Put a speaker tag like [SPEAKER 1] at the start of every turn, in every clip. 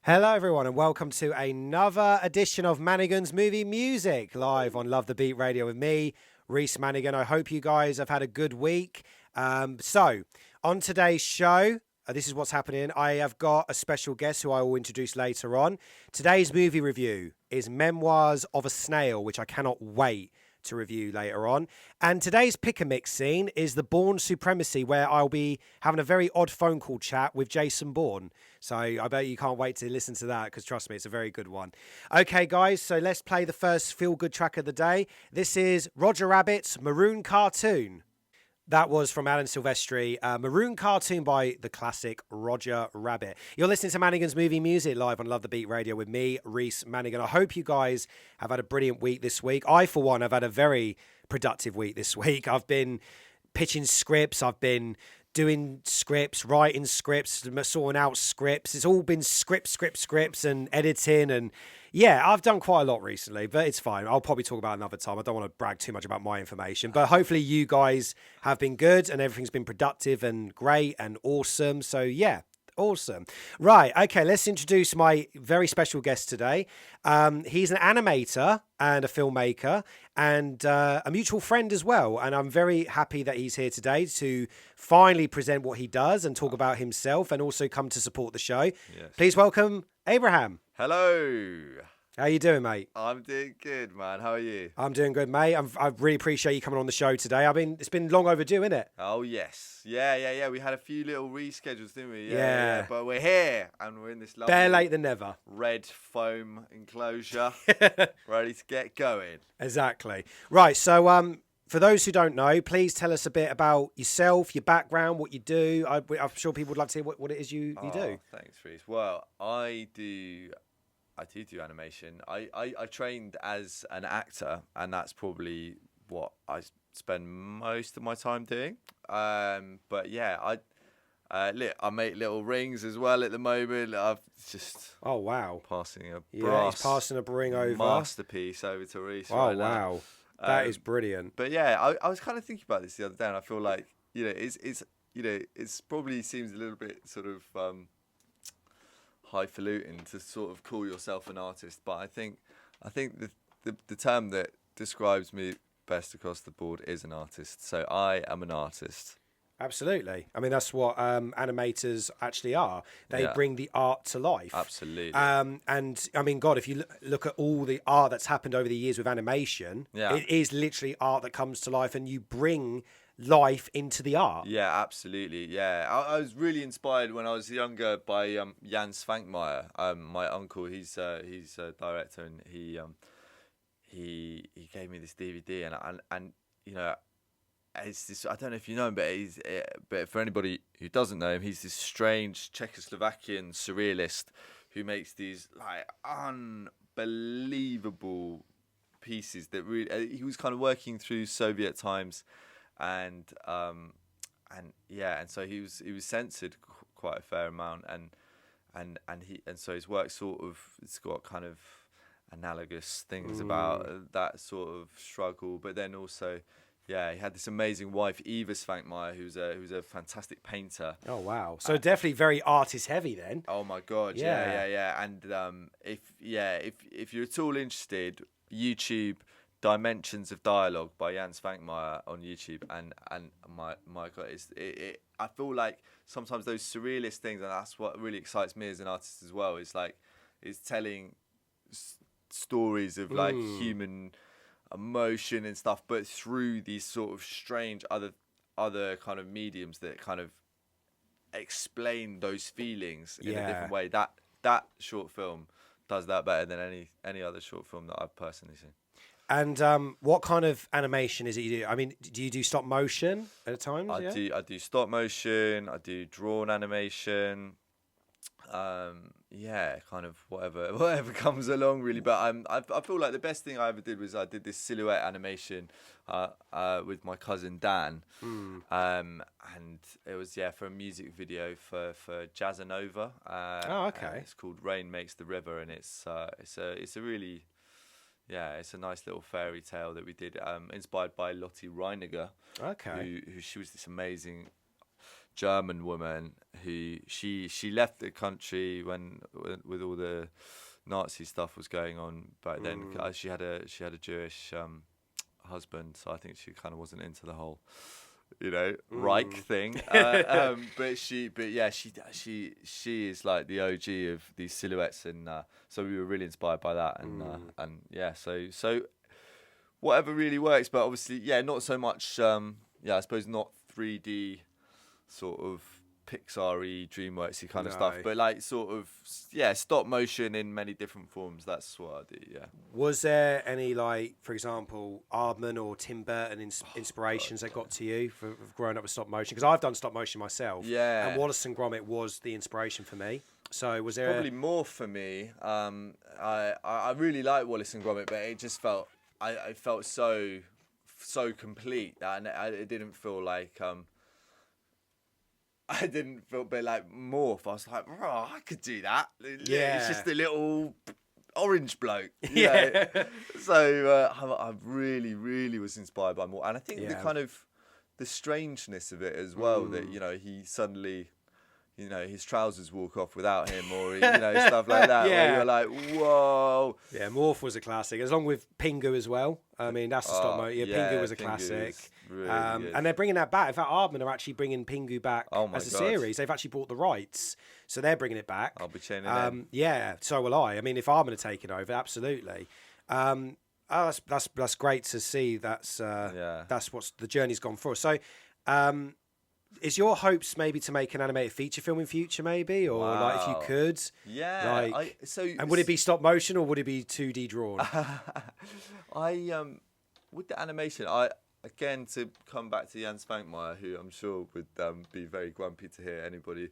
[SPEAKER 1] Hello, everyone, and welcome to another edition of Manigan's Movie Music, live on Love the Beat Radio with me, Reese Manigan. I hope you guys have had a good week. So, on today's show, this is what's happening. I have got a special guest who I will introduce later on. Today's movie review is Memoirs of a Snail, which I cannot wait to review later on. And today's pick a mix scene is the Bourne Supremacy, where I'll be having a very odd phone call chat with Jason Bourne. So I bet you can't wait to listen to that, because trust me, it's a very good one. Okay, guys, so let's play the first feel-good track of the day. This is Roger Rabbit's Maroon Cartoon. That was from Alan Silvestri, Maroon Cartoon by the classic Roger Rabbit. You're listening to Manigan's Movie Music live on Love the Beat Radio with me, Reese Manigan. I hope you guys have had a brilliant week this week. I, for one, have had a very productive week this week. I've been pitching scripts. I've been doing scripts, writing scripts, sorting out scripts. It's all been scripts and editing. And yeah, I've done quite a lot recently, but it's fine. I'll probably talk about it another time. I don't want to brag too much about my information, but hopefully you guys have been good and everything's been productive and great and awesome. So yeah. Awesome. Right. Okay. Let's introduce my very special guest today. He's an animator and a filmmaker and a mutual friend as well. And I'm very happy that he's here today to finally present what he does and talk about himself and also come to support the show. Yes. Please welcome Abraham.
[SPEAKER 2] Hello.
[SPEAKER 1] How you doing, mate?
[SPEAKER 2] I'm doing good, man. How are you?
[SPEAKER 1] I'm doing good, mate. I really appreciate you coming on the show today. It's been long overdue, isn't it?
[SPEAKER 2] Oh, yes. Yeah. We had a few little reschedules, didn't we? Yeah. But we're here, and we're in this lovely...
[SPEAKER 1] Better late than never.
[SPEAKER 2] ...red foam enclosure, ready to get going.
[SPEAKER 1] Exactly. Right, so... for those who don't know, please tell us a bit about yourself, your background, what you do. I'm sure people would like to hear what it is you do.
[SPEAKER 2] Thanks, Reese. Well, I do animation. I trained as an actor, and that's probably what I spend most of my time doing. But yeah, I make little rings as well at the moment. I've just passing a
[SPEAKER 1] he's passing a ring over
[SPEAKER 2] masterpiece over to Reese.
[SPEAKER 1] Oh right wow. Now. That is brilliant.
[SPEAKER 2] But yeah, I was kind of thinking about this the other day, and I feel like it's probably seems a little bit sort of highfalutin to sort of call yourself an artist, but I think the term that describes me best across the board is an artist. So I am an artist.
[SPEAKER 1] Absolutely. I mean, that's what animators actually are. They bring the art to life.
[SPEAKER 2] Absolutely.
[SPEAKER 1] And I mean, God, if you look at all the art that's happened over the years with animation, it is literally art that comes to life, and you bring life into the art.
[SPEAKER 2] Yeah, absolutely. Yeah, I was really inspired when I was younger by Jan Svankmajer. My uncle, he's a director, and he gave me this DVD, and you know. It's this, I don't know if you know him, but for anybody who doesn't know him, he's this strange Czechoslovakian surrealist who makes these like unbelievable pieces that really. He was kind of working through Soviet times, and so he was censored quite a fair amount, and so his work sort of, it's got kind of analogous things about that sort of struggle, but then also. Yeah, he had this amazing wife, Eva Svankmajer, who's a fantastic painter.
[SPEAKER 1] Oh wow! So definitely very artist heavy then.
[SPEAKER 2] Oh my God! Yeah. And if you're at all interested, YouTube Dimensions of Dialogue by Jan Svankmajer on YouTube, and my God, I feel like sometimes those surrealist things, and that's what really excites me as an artist as well. Is telling stories of like human emotion and stuff, but through these sort of strange other kind of mediums that kind of explain those feelings in a different way. That short film does that better than any other short film that I've personally seen.
[SPEAKER 1] And what kind of animation is it you do? I mean, do you do stop motion at times?
[SPEAKER 2] I do stop motion. I do drawn animation. Kind of whatever comes along really, but I feel like the best thing I ever did was I did this silhouette animation with my cousin Dan, and it was for a music video for Jazzanova. It's called Rain Makes the River, and it's a really it's a nice little fairy tale that we did, inspired by Lottie Reiniger, who she was this amazing German woman who she left the country when with all the Nazi stuff was going on back then. She had a Jewish husband, so I think she kind of wasn't into the whole Reich thing. But she is like the OG of these silhouettes, and so we were really inspired by that, and so whatever really works, but obviously not so much I suppose not 3D sort of Pixar-y, DreamWorks-y kind of stuff, but like sort of stop motion in many different forms. That's what I do. Yeah.
[SPEAKER 1] Was there any, like, for example, Aardman or Tim Burton inspirations that got to you for growing up with stop motion? Because I've done stop motion myself. Yeah. And Wallace and Gromit was the inspiration for me. So was there
[SPEAKER 2] probably more for me? I really like Wallace and Gromit, but it just felt I felt so complete, and it didn't feel like I didn't feel a bit like Morph. I was like, I could do that. Yeah. It's just a little orange bloke. Yeah. So I really, really was inspired by Morph. And I think the kind of the strangeness of it as well, that, he suddenly, his trousers walk off without him, or, stuff like that. Where you're like, whoa.
[SPEAKER 1] Yeah, Morph was a classic, along with Pingu as well. I mean, that's the stop motion. Yeah, Pingu was a classic. Really and they're bringing that back. In fact, Aardman are actually bringing Pingu back as a series. They've actually bought the rights, so they're bringing it back.
[SPEAKER 2] I'll be tuning in.
[SPEAKER 1] Yeah, so will I. I mean, if Aardman are taking over, absolutely. That's great to see. That's what the journey's gone for. So, is your hopes maybe to make an animated feature film in future, maybe, or like if you could?
[SPEAKER 2] Yeah.
[SPEAKER 1] And would it be stop motion or would it be 2D drawn?
[SPEAKER 2] With the animation, again, to come back to Jan Spankmeyer, who I'm sure would be very grumpy to hear anybody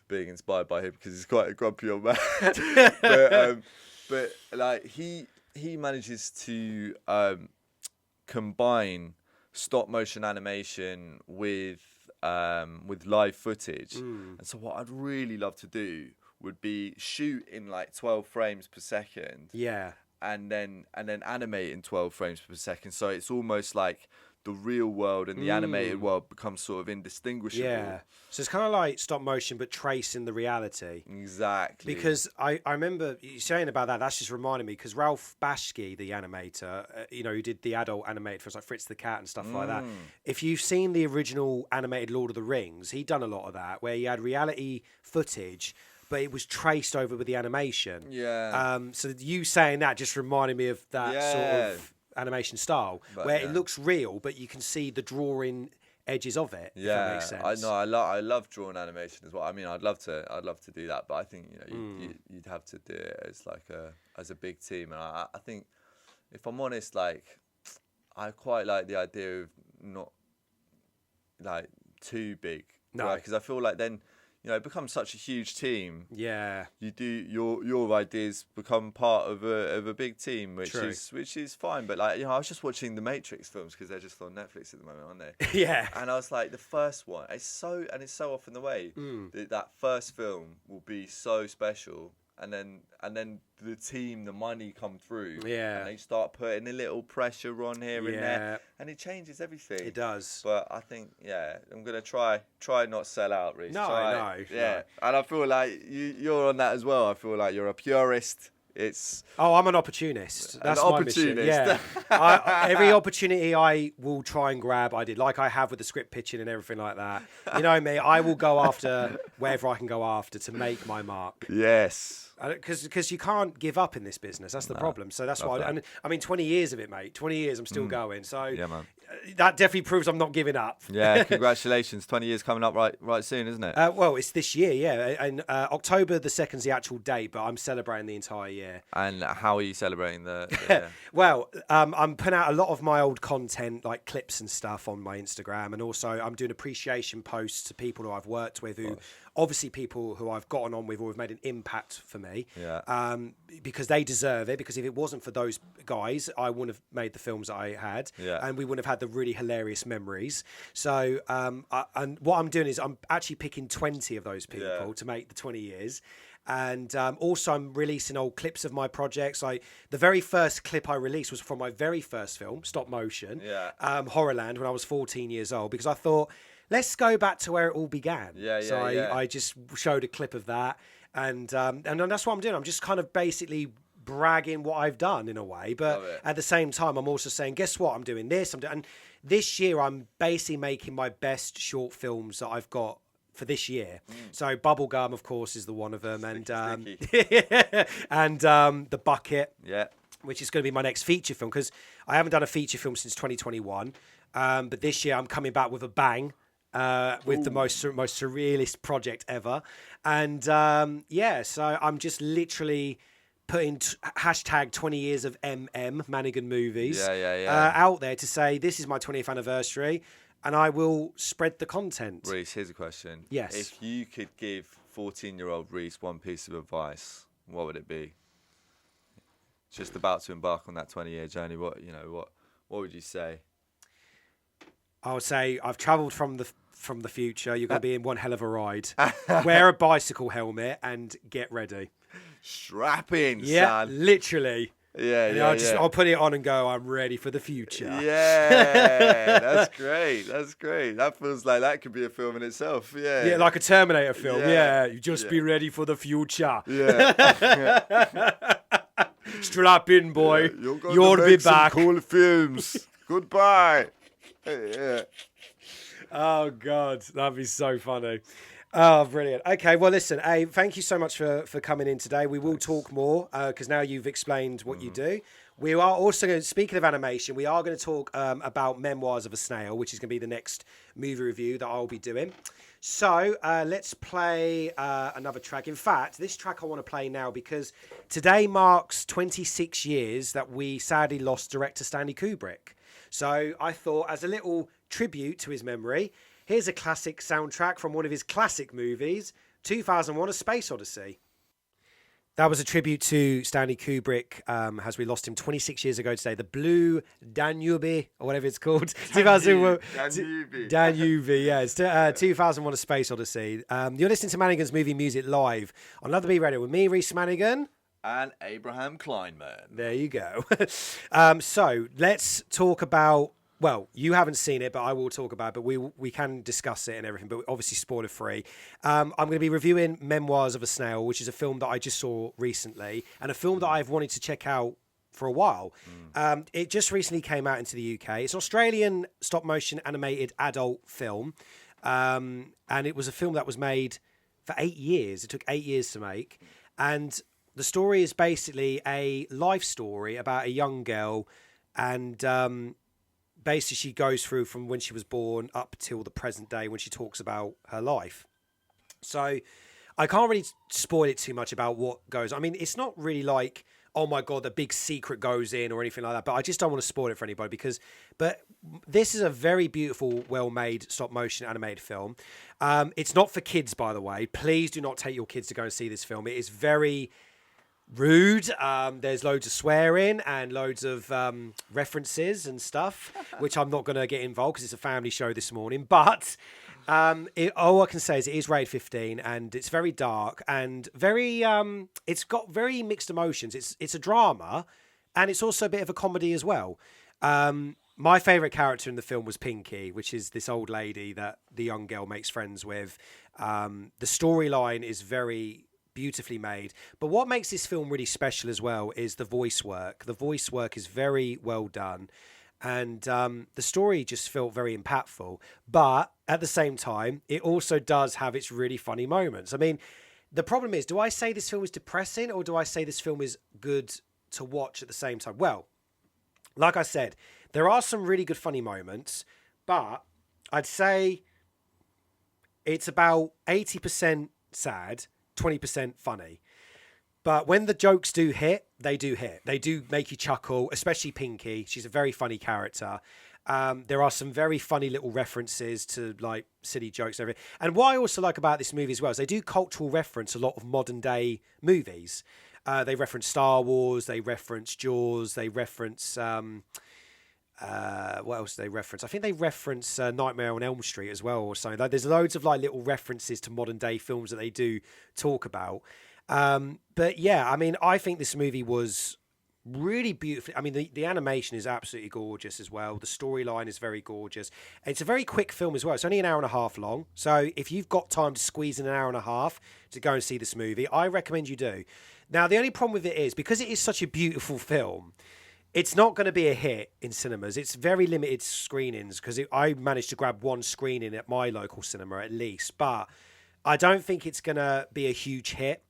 [SPEAKER 2] being inspired by him, because he's quite a grumpy old man. but like he manages to combine stop motion animation with live footage. And so what I'd really love to do would be shoot in like 12 frames per second.
[SPEAKER 1] Yeah.
[SPEAKER 2] And then animate in 12 frames per second. So it's almost like the real world and the animated world becomes sort of indistinguishable.
[SPEAKER 1] Yeah. So it's kind of like stop motion, but tracing the reality.
[SPEAKER 2] Exactly.
[SPEAKER 1] Because I remember you saying about that. That's just reminding me, because Ralph Bashki, the animator, who did the adult animated films like Fritz the Cat and stuff like that. If you've seen the original animated Lord of the Rings, he'd done a lot of that, where he had reality footage, but it was traced over with the animation.
[SPEAKER 2] Yeah.
[SPEAKER 1] So you saying that just reminded me of that sort of animation style, where it looks real, but you can see the drawing edges of it. If that makes sense.
[SPEAKER 2] I love drawing animation as well. I mean, I'd love to do that, but I think you'd have to do it as like as a big team. And I think, if I'm honest, like I quite like the idea of not like too big, right? Because I feel like then, it becomes such a huge team.
[SPEAKER 1] Yeah.
[SPEAKER 2] You do your ideas become part of a big team, which is fine. But like, I was just watching the Matrix films because they're just on Netflix at the moment, aren't they?
[SPEAKER 1] Yeah.
[SPEAKER 2] And I was like, the first one, it's so often the way that first film will be so special, and then the team, the money come through.
[SPEAKER 1] Yeah.
[SPEAKER 2] And they start putting a little pressure on here and there, and it changes everything.
[SPEAKER 1] It does.
[SPEAKER 2] But I think, I'm gonna try not sell out, Reece.
[SPEAKER 1] No.
[SPEAKER 2] And I feel like you're on that as well. I feel like you're a purist.
[SPEAKER 1] I'm an opportunist. That's my mission. Yeah. Every opportunity I will try and grab, I did, like I have with the script pitching and everything like that. You know me, I will go after wherever I can go after to make my mark.
[SPEAKER 2] Yes.
[SPEAKER 1] Because you can't give up in this business. That's the problem. So that's why. And I mean, 20 years of it, mate. 20 years, I'm still going. So
[SPEAKER 2] man.
[SPEAKER 1] That definitely proves I'm not giving up.
[SPEAKER 2] Yeah, congratulations. 20 years coming up right soon, isn't it?
[SPEAKER 1] Well, it's this year, yeah. And October the 2nd is the actual date, but I'm celebrating the entire year.
[SPEAKER 2] And how are you celebrating the
[SPEAKER 1] Well, I'm putting out a lot of my old content, like clips and stuff, on my Instagram. And also I'm doing appreciation posts to people who I've worked with, who obviously people who I've gotten on with or have made an impact for me.
[SPEAKER 2] Yeah.
[SPEAKER 1] Because they deserve it. Because if it wasn't for those guys, I wouldn't have made the films that I had.
[SPEAKER 2] Yeah.
[SPEAKER 1] And we wouldn't have had the really hilarious memories. So, and what I'm doing is I'm actually picking 20 of those people to make the 20 years. And also I'm releasing old clips of my projects. Like the very first clip I released was from my very first film, stop motion, Horrorland, when I was 14 years old, because I thought let's go back to where it all began.
[SPEAKER 2] Yeah,
[SPEAKER 1] So I just showed a clip of that, and that's what I'm doing. I'm just kind of basically bragging what I've done in a way, but at the same time, I'm also saying, guess what? I'm doing this. And this year, I'm basically making my best short films that I've got for this year. So Bubblegum, of course, is the one of them, and The Bucket, which is going to be my next feature film, because I haven't done a feature film since 2021. But this year I'm coming back with a bang, with the most surrealist project ever. And so I'm just literally putting hashtag 20 years of Manigan movies out there to say this is my 20th anniversary, and I will spread the content.
[SPEAKER 2] Reese, here's a question.
[SPEAKER 1] Yes.
[SPEAKER 2] If you could give 14-year-old Reese one piece of advice, what would it be? Just about to embark on that 20-year journey. What would you say?
[SPEAKER 1] I would say I've travelled from the future. You're going to be in one hell of a ride. Wear a bicycle helmet and get ready.
[SPEAKER 2] Strap in,
[SPEAKER 1] son. Literally. I'll put it on and go, I'm ready for the future.
[SPEAKER 2] Yeah, that's great. That's great. That feels like that could be a film in itself. Yeah.
[SPEAKER 1] Yeah, like a Terminator film. Yeah. You just be ready for the future.
[SPEAKER 2] Yeah.
[SPEAKER 1] Strap in, boy.
[SPEAKER 2] Yeah,
[SPEAKER 1] You'll be back.
[SPEAKER 2] Cool films. Goodbye. Yeah.
[SPEAKER 1] Oh, God. That'd be so funny. Oh, brilliant. Okay, well, listen, thank you so much for coming in today. We will talk more because now you've explained what you do. We are also going to, speaking of animation, we are going to talk about Memoirs of a Snail, which is going to be the next movie review that I'll be doing. So let's play another track. In fact, this track I want to play now because today marks 26 years that we sadly lost director Stanley Kubrick. So I thought, as a little tribute to his memory, here's a classic soundtrack from one of his classic movies, 2001: A Space Odyssey. That was a tribute to Stanley Kubrick, as we lost him 26 years ago today. The Blue Danube, or whatever it's called.
[SPEAKER 2] Danube.
[SPEAKER 1] Yeah. It's 2001: A Space Odyssey. You're listening to Manigan's Movie Music live on Love the Beat Radio with me, Reese Manigan.
[SPEAKER 2] And Abraham Kleinman.
[SPEAKER 1] There you go. So let's talk about, well, you haven't seen it, but I will talk about it, but we can discuss it and everything, but obviously spoiler free. I'm going to be reviewing Memoirs of a Snail, which is a film that I just saw recently and a film that I've wanted to check out for a while. It just recently came out into the UK. It's an Australian stop motion animated adult film. And it was a film that was made for 8 years. It took 8 years to make. And the story is basically a life story about a young girl, and basically she goes through from when she was born up till the present day when she talks about her life. So I can't really spoil it too much about what goes. I mean, it's not really like, oh my God, the big secret goes in or anything like that, but I just don't want to spoil it for anybody but this is a very beautiful, well-made stop motion animated film. It's not for kids, by the way. Please do not take your kids to go and see this film. It is very rude. There's loads of swearing and loads of references and stuff, which I'm not going to get involved because it's a family show this morning. But all I can say is it is rated 15 and it's very dark and very. It's got very mixed emotions. It's a drama and it's also a bit of a comedy as well. My favourite character in the film was Pinky, which is this old lady that the young girl makes friends with. The storyline is very beautifully made, but what makes this film really special as well is the voice work. The voice work is very well done, and the story just felt very impactful, but at the same time it also does have its really funny moments. I mean, the problem is, do I say this film is depressing or do I say this film is good to watch at the same time? Well, like I said, there are some really good funny moments, but I'd say it's about 80% sad, 20% funny. But when the jokes do hit, they do hit. They do make you chuckle, especially Pinky. She's a very funny character. There are some very funny little references to like silly jokes and everything. And what I also like about this movie as well is they do cultural reference a lot of modern day movies. They reference Star Wars, they reference Jaws, they reference... what else do they reference? I think they reference Nightmare on Elm Street as well or something. Like, there's loads of like little references to modern day films that they do talk about. But yeah, I mean, I think this movie was really beautifully. I mean, the animation is absolutely gorgeous as well. The storyline is very gorgeous. It's a very quick film as well. It's only an hour and a half long. So if you've got time to squeeze in an hour and a half to go and see this movie, I recommend you do. Now, the only problem with it is because it is such a beautiful film, it's not going to be a hit in cinemas. It's very limited screenings because I managed to grab one screening at my local cinema at least. But I don't think it's going to be a huge hit.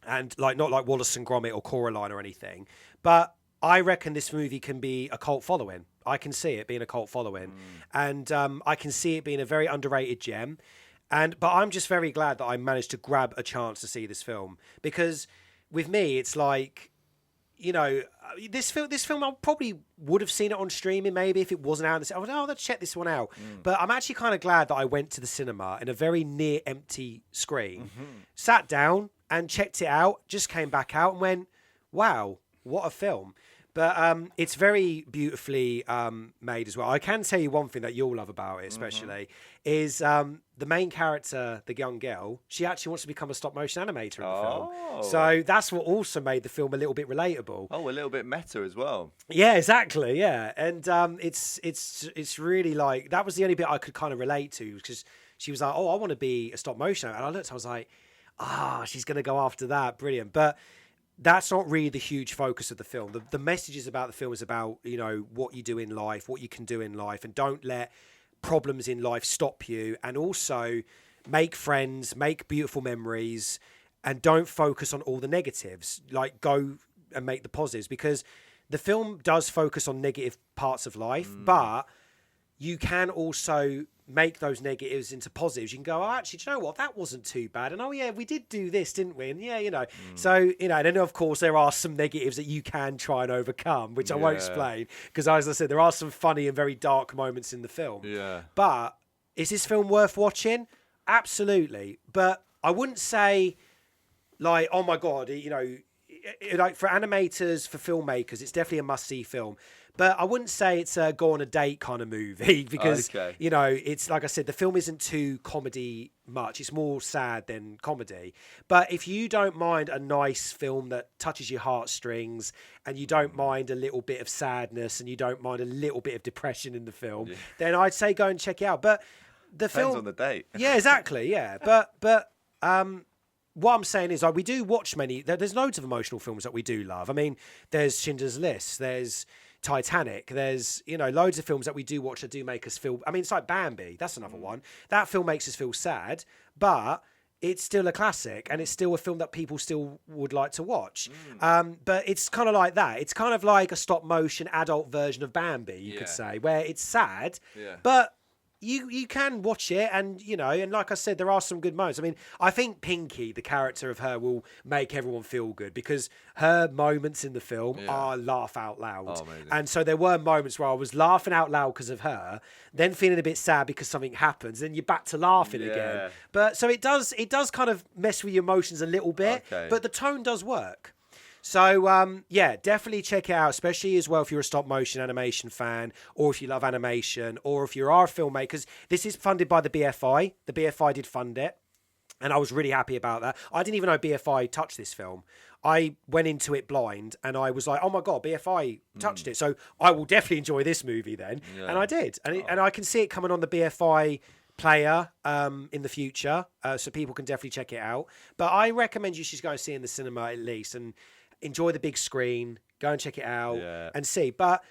[SPEAKER 1] And not like Wallace and Gromit or Coraline or anything. But I reckon this movie can be a cult following. I can see it being a cult following. And I can see it being a very underrated gem. But I'm just very glad that I managed to grab a chance to see this film. Because with me, it's like, this film I probably would have seen it on streaming maybe if it wasn't out. I was let's check this one out. But I'm actually kind of glad that I went to the cinema in a very near empty screen, sat down and checked it out, just came back out and went, wow, what a film. But it's very beautifully made as well. I can tell you one thing that you'll love about it, especially, is the main character, the young girl, she actually wants to become a stop-motion animator in the film. So that's what also made the film a little bit relatable.
[SPEAKER 2] Oh, a little bit meta as well.
[SPEAKER 1] Yeah, exactly, yeah. And it's really like, that was the only bit I could kind of relate to, because she was like, I want to be a stop-motion. And I looked, I was like, she's going to go after that. Brilliant. But that's not really the huge focus of the film. The messages about the film is about, what you do in life, what you can do in life, and don't let problems in life stop you. And also make friends, make beautiful memories, and don't focus on all the negatives. Like, go and make the positives, because the film does focus on negative parts of life, but you can also make those negatives into positives. You can go, actually, do you know what? That wasn't too bad. And we did do this, didn't we? And So, and then of course there are some negatives that you can try and overcome, which I won't explain, because as I said, there are some funny and very dark moments in the film.
[SPEAKER 2] Yeah.
[SPEAKER 1] But is this film worth watching? Absolutely. But I wouldn't say like, oh my God, like for animators, for filmmakers, it's definitely a must-see film. But I wouldn't say it's a go on a date kind of movie because, it's like I said, the film isn't too comedy much. It's more sad than comedy. But if you don't mind a nice film that touches your heartstrings and you don't mind a little bit of sadness and you don't mind a little bit of depression in the film, then I'd say go and check it out. But the
[SPEAKER 2] Depends on the date.
[SPEAKER 1] Yeah, exactly. Yeah. But what I'm saying is, we do watch many. There's loads of emotional films that we do love. I mean, there's Schindler's List. There's Titanic. There's, loads of films that we do watch that do make us feel. I mean, it's like Bambi. That's another one. That film makes us feel sad, but it's still a classic, and it's still a film that people still would like to watch. But it's kind of like that. It's kind of like a stop motion adult version of Bambi, you could say, where it's sad, but you can watch it, and and like I said, there are some good moments. I mean, I think Pinky, the character of her, will make everyone feel good because her moments in the film are laugh out loud. And so there were moments where I was laughing out loud because of her, then feeling a bit sad because something happens, then you're back to laughing again. But so it does kind of mess with your emotions a little bit, but the tone does work. So, definitely check it out, especially as well if you're a stop-motion animation fan, or if you love animation, or if you are a filmmaker, because this is funded by the BFI. The BFI did fund it, and I was really happy about that. I didn't even know BFI touched this film. I went into it blind, and I was like, oh my God, BFI touched it, so I will definitely enjoy this movie then. And I did. And I can see it coming on the BFI player in the future, so people can definitely check it out. But I recommend you should go and see it in the cinema at least, and enjoy the big screen, go and check it out and see. But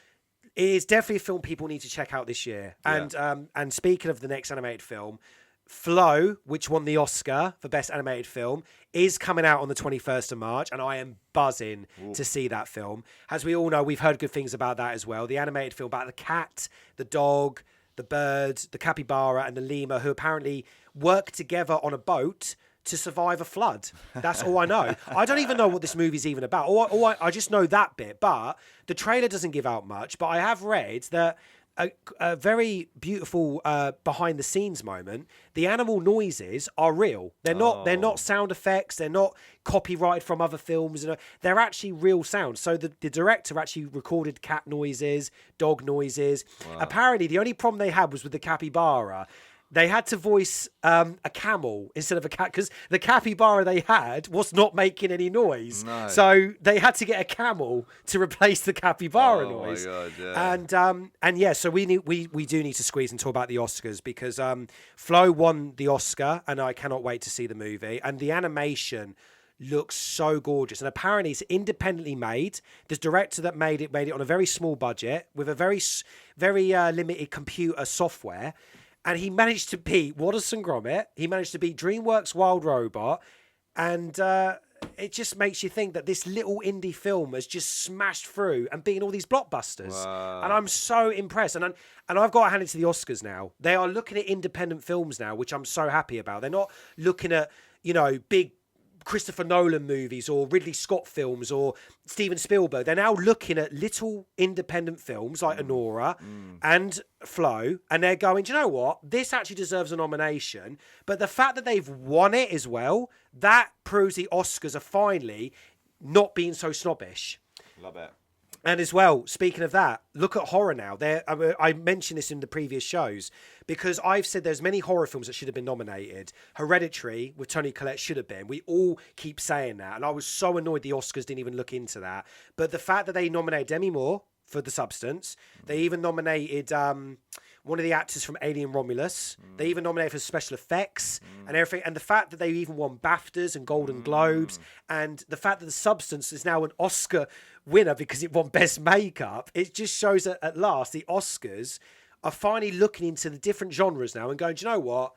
[SPEAKER 1] it is definitely a film people need to check out this year. And speaking of the next animated film, Flow, which won the Oscar for Best Animated Film, is coming out on the 21st of March, and I am buzzing to see that film. As we all know, we've heard good things about that as well. The animated film about the cat, the dog, the bird, the capybara, and the lemur, who apparently work together on a boat to survive a flood. That's all I know. I don't even know what this movie's even about. I just know that bit, but the trailer doesn't give out much. But I have read that a very beautiful behind the scenes moment, the animal noises are real. They're not sound effects. They're not copyrighted from other films. They're actually real sounds. So the director actually recorded cat noises, dog noises. Wow. Apparently, the only problem they had was with the capybara. they had to voice a camel instead of a cat because the capybara they had was not making any noise.
[SPEAKER 2] No.
[SPEAKER 1] So they had to get a camel to replace the capybara noise.
[SPEAKER 2] Oh my god! Yeah.
[SPEAKER 1] And yeah, so we do need to squeeze and talk about the Oscars because Flo won the Oscar, and I cannot wait to see the movie. And the animation looks so gorgeous, and apparently it's independently made. The director that made it on a very small budget with a very limited computer software. And he managed to beat Wallace and Gromit. He managed to beat DreamWorks' Wild Robot. And it just makes you think that this little indie film has just smashed through and beaten all these blockbusters.
[SPEAKER 2] Wow.
[SPEAKER 1] And I'm so impressed. And I've got to hand it to the Oscars now. They are looking at independent films now, which I'm so happy about. They're not looking at, big Christopher Nolan movies or Ridley Scott films or Steven Spielberg. They're now looking at little independent films like Anora and Flow, and they're going, do you know what? This actually deserves a nomination. But the fact that they've won it as well, that proves the Oscars are finally not being so snobbish.
[SPEAKER 2] Love it.
[SPEAKER 1] And as well, speaking of that, look at horror now. I mentioned this in the previous shows because I've said there's many horror films that should have been nominated. Hereditary with Toni Collette should have been. We all keep saying that. And I was so annoyed the Oscars didn't even look into that. But the fact that they nominated Demi Moore for The Substance, they even nominated one of the actors from Alien Romulus. They even nominated for special effects and everything. And the fact that they even won BAFTAs and Golden Globes, and the fact that The Substance is now an Oscar winner because it won Best Makeup, it just shows that at last the Oscars are finally looking into the different genres now and going, do you know what?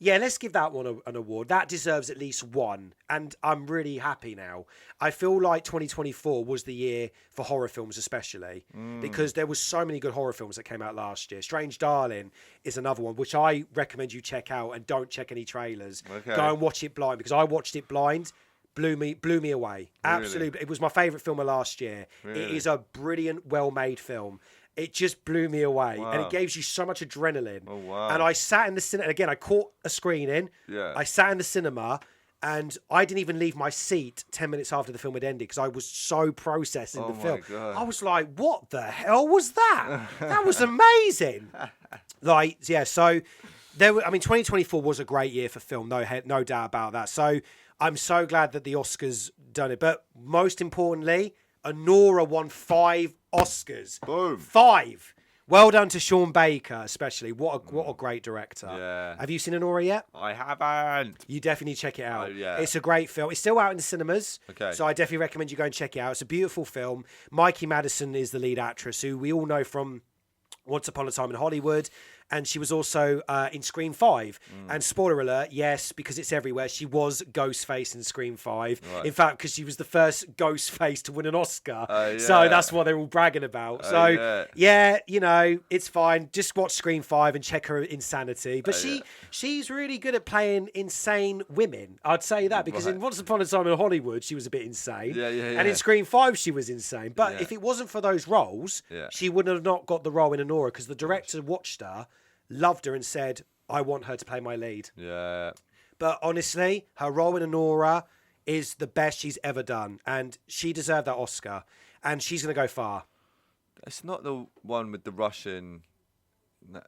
[SPEAKER 1] Yeah, let's give that one an award. That deserves at least one. And I'm really happy now. I feel like 2024 was the year for horror films especially because there was so many good horror films that came out last year. Strange Darling is another one, which I recommend you check out and don't check any trailers.
[SPEAKER 2] Okay.
[SPEAKER 1] Go and watch it blind because I watched it blind. Blew me away. Absolutely.
[SPEAKER 2] Really?
[SPEAKER 1] It was my favourite film of last year.
[SPEAKER 2] Really?
[SPEAKER 1] It is a brilliant, well-made film. It just blew me away.
[SPEAKER 2] Wow.
[SPEAKER 1] And it gives you so much adrenaline.
[SPEAKER 2] Oh, wow.
[SPEAKER 1] And I sat in the cinema. And again, I caught a screening.
[SPEAKER 2] Yeah.
[SPEAKER 1] I sat in the cinema and I didn't even leave my seat 10 minutes after the film had ended because I was so processing the film.
[SPEAKER 2] God.
[SPEAKER 1] I was like, what the hell was that? That was amazing. So 2024 was a great year for film. No doubt about that. So I'm so glad that the Oscars done it. But most importantly, Anora won 5 Oscars.
[SPEAKER 2] Boom.
[SPEAKER 1] 5. Well done to Sean Baker, especially. What a great director.
[SPEAKER 2] Yeah.
[SPEAKER 1] Have you seen Anora yet?
[SPEAKER 2] I haven't.
[SPEAKER 1] You definitely check it out.
[SPEAKER 2] Oh, yeah.
[SPEAKER 1] It's a great film. It's still out in the cinemas.
[SPEAKER 2] Okay.
[SPEAKER 1] So I definitely recommend you go and check it out. It's a beautiful film. Mikey Madison is the lead actress, who we all know from Once Upon a Time in Hollywood. And she was also in Scream 5. And spoiler alert, yes, because it's everywhere, she was Ghostface in Scream 5.
[SPEAKER 2] Right.
[SPEAKER 1] In fact, because she was the first Ghostface to win an Oscar.
[SPEAKER 2] Yeah.
[SPEAKER 1] So that's what they're all bragging about. Yeah, it's fine. Just watch Scream 5 and check her insanity. But she's really good at playing insane women. I'd say that because in Once Upon a Time in Hollywood, she was a bit insane.
[SPEAKER 2] Yeah.
[SPEAKER 1] And in Scream 5, she was insane. But if it wasn't for those roles, she would have not got the role in Anora because the director watched her, loved her and said, I want her to play my lead.
[SPEAKER 2] Yeah.
[SPEAKER 1] But honestly, her role in Anora is the best she's ever done. And she deserved that Oscar. And she's going to go far.
[SPEAKER 2] It's not the one with the Russian,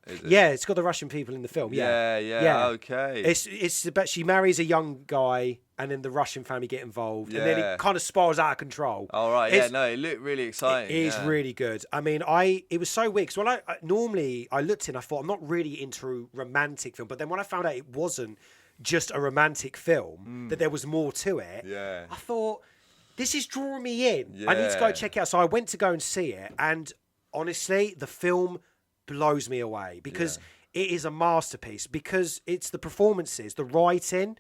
[SPEAKER 2] is it?
[SPEAKER 1] Yeah, it's got the Russian people in the film. Yeah.
[SPEAKER 2] Okay.
[SPEAKER 1] It's but she marries a young guy and then the Russian family get involved. And then it kind of spirals out of control.
[SPEAKER 2] All right. It looked really exciting.
[SPEAKER 1] It is really good. I mean, it was so weird because when I normally I looked in, I thought I'm not really into romantic film, but then when I found out it wasn't just a romantic film, that there was more to it, I thought this is drawing me in. I need to go check it out. So I went to go and see it, and honestly, the film blows me away because it is a masterpiece, because it's the performances, the writing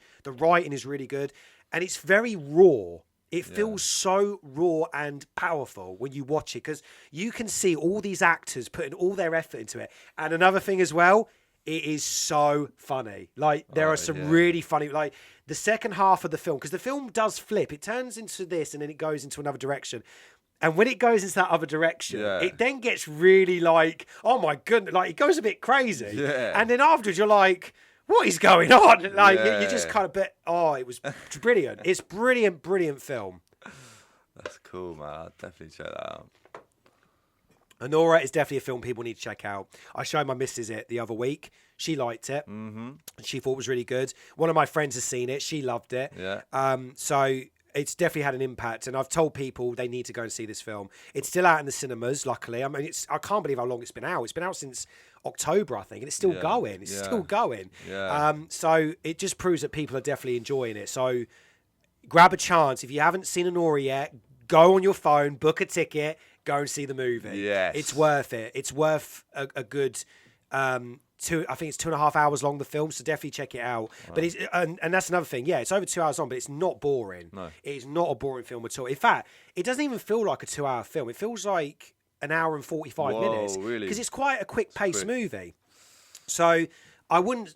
[SPEAKER 1] is really good, and it's very raw. It feels so raw and powerful when you watch it because you can see all these actors putting all their effort into it. And another thing as well, it is so funny. Like there are some really funny, like the second half of the film, because the film does flip. It turns into this and then it goes into another direction. And when it goes into that other direction, it then gets really like, oh my goodness, like it goes a bit crazy. Yeah. And then afterwards you're like, what is going on? Like you just kind of it was brilliant. It's brilliant film.
[SPEAKER 2] That's cool, man. I'll definitely check that out.
[SPEAKER 1] Anora is definitely a film people need to check out. I showed my missus it the other week. She liked it.
[SPEAKER 2] Mm-hmm.
[SPEAKER 1] She thought it was really good. One of my friends has seen it. She loved it.
[SPEAKER 2] Yeah.
[SPEAKER 1] So it's definitely had an impact. And I've told people they need to go and see this film. It's still out in the cinemas, luckily. I mean, I can't believe how long it's been out. It's been out since October, I think, and it's still going. It's still going.
[SPEAKER 2] Yeah.
[SPEAKER 1] So it just proves that people are definitely enjoying it. So grab a chance. If you haven't seen Anora yet, go on your phone, book a ticket, go and see the movie.
[SPEAKER 2] Yes.
[SPEAKER 1] It's worth it. It's worth a good I think it's 2.5 hours long, the film, so definitely check it out. Right. But it's and that's another thing. Yeah, it's over 2 hours long, but it's not boring.
[SPEAKER 2] No.
[SPEAKER 1] It's not a boring film at all. In fact, it doesn't even feel like a 2-hour film. It feels like an hour and 45 minutes.
[SPEAKER 2] Really?
[SPEAKER 1] Because it's quite a quick-paced movie. So I wouldn't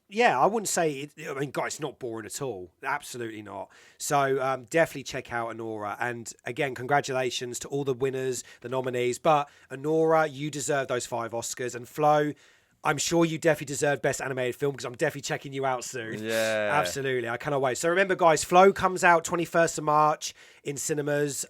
[SPEAKER 1] say, I mean, guys, it's not boring at all. Absolutely not. So definitely check out Anora. And again, congratulations to all the winners, the nominees. But Anora, you deserve those 5 Oscars. And Flo, I'm sure you definitely deserve Best Animated Film because I'm definitely checking you out soon.
[SPEAKER 2] Yeah.
[SPEAKER 1] Absolutely. I cannot wait. So remember, guys, Flo comes out 21st of March in cinemas.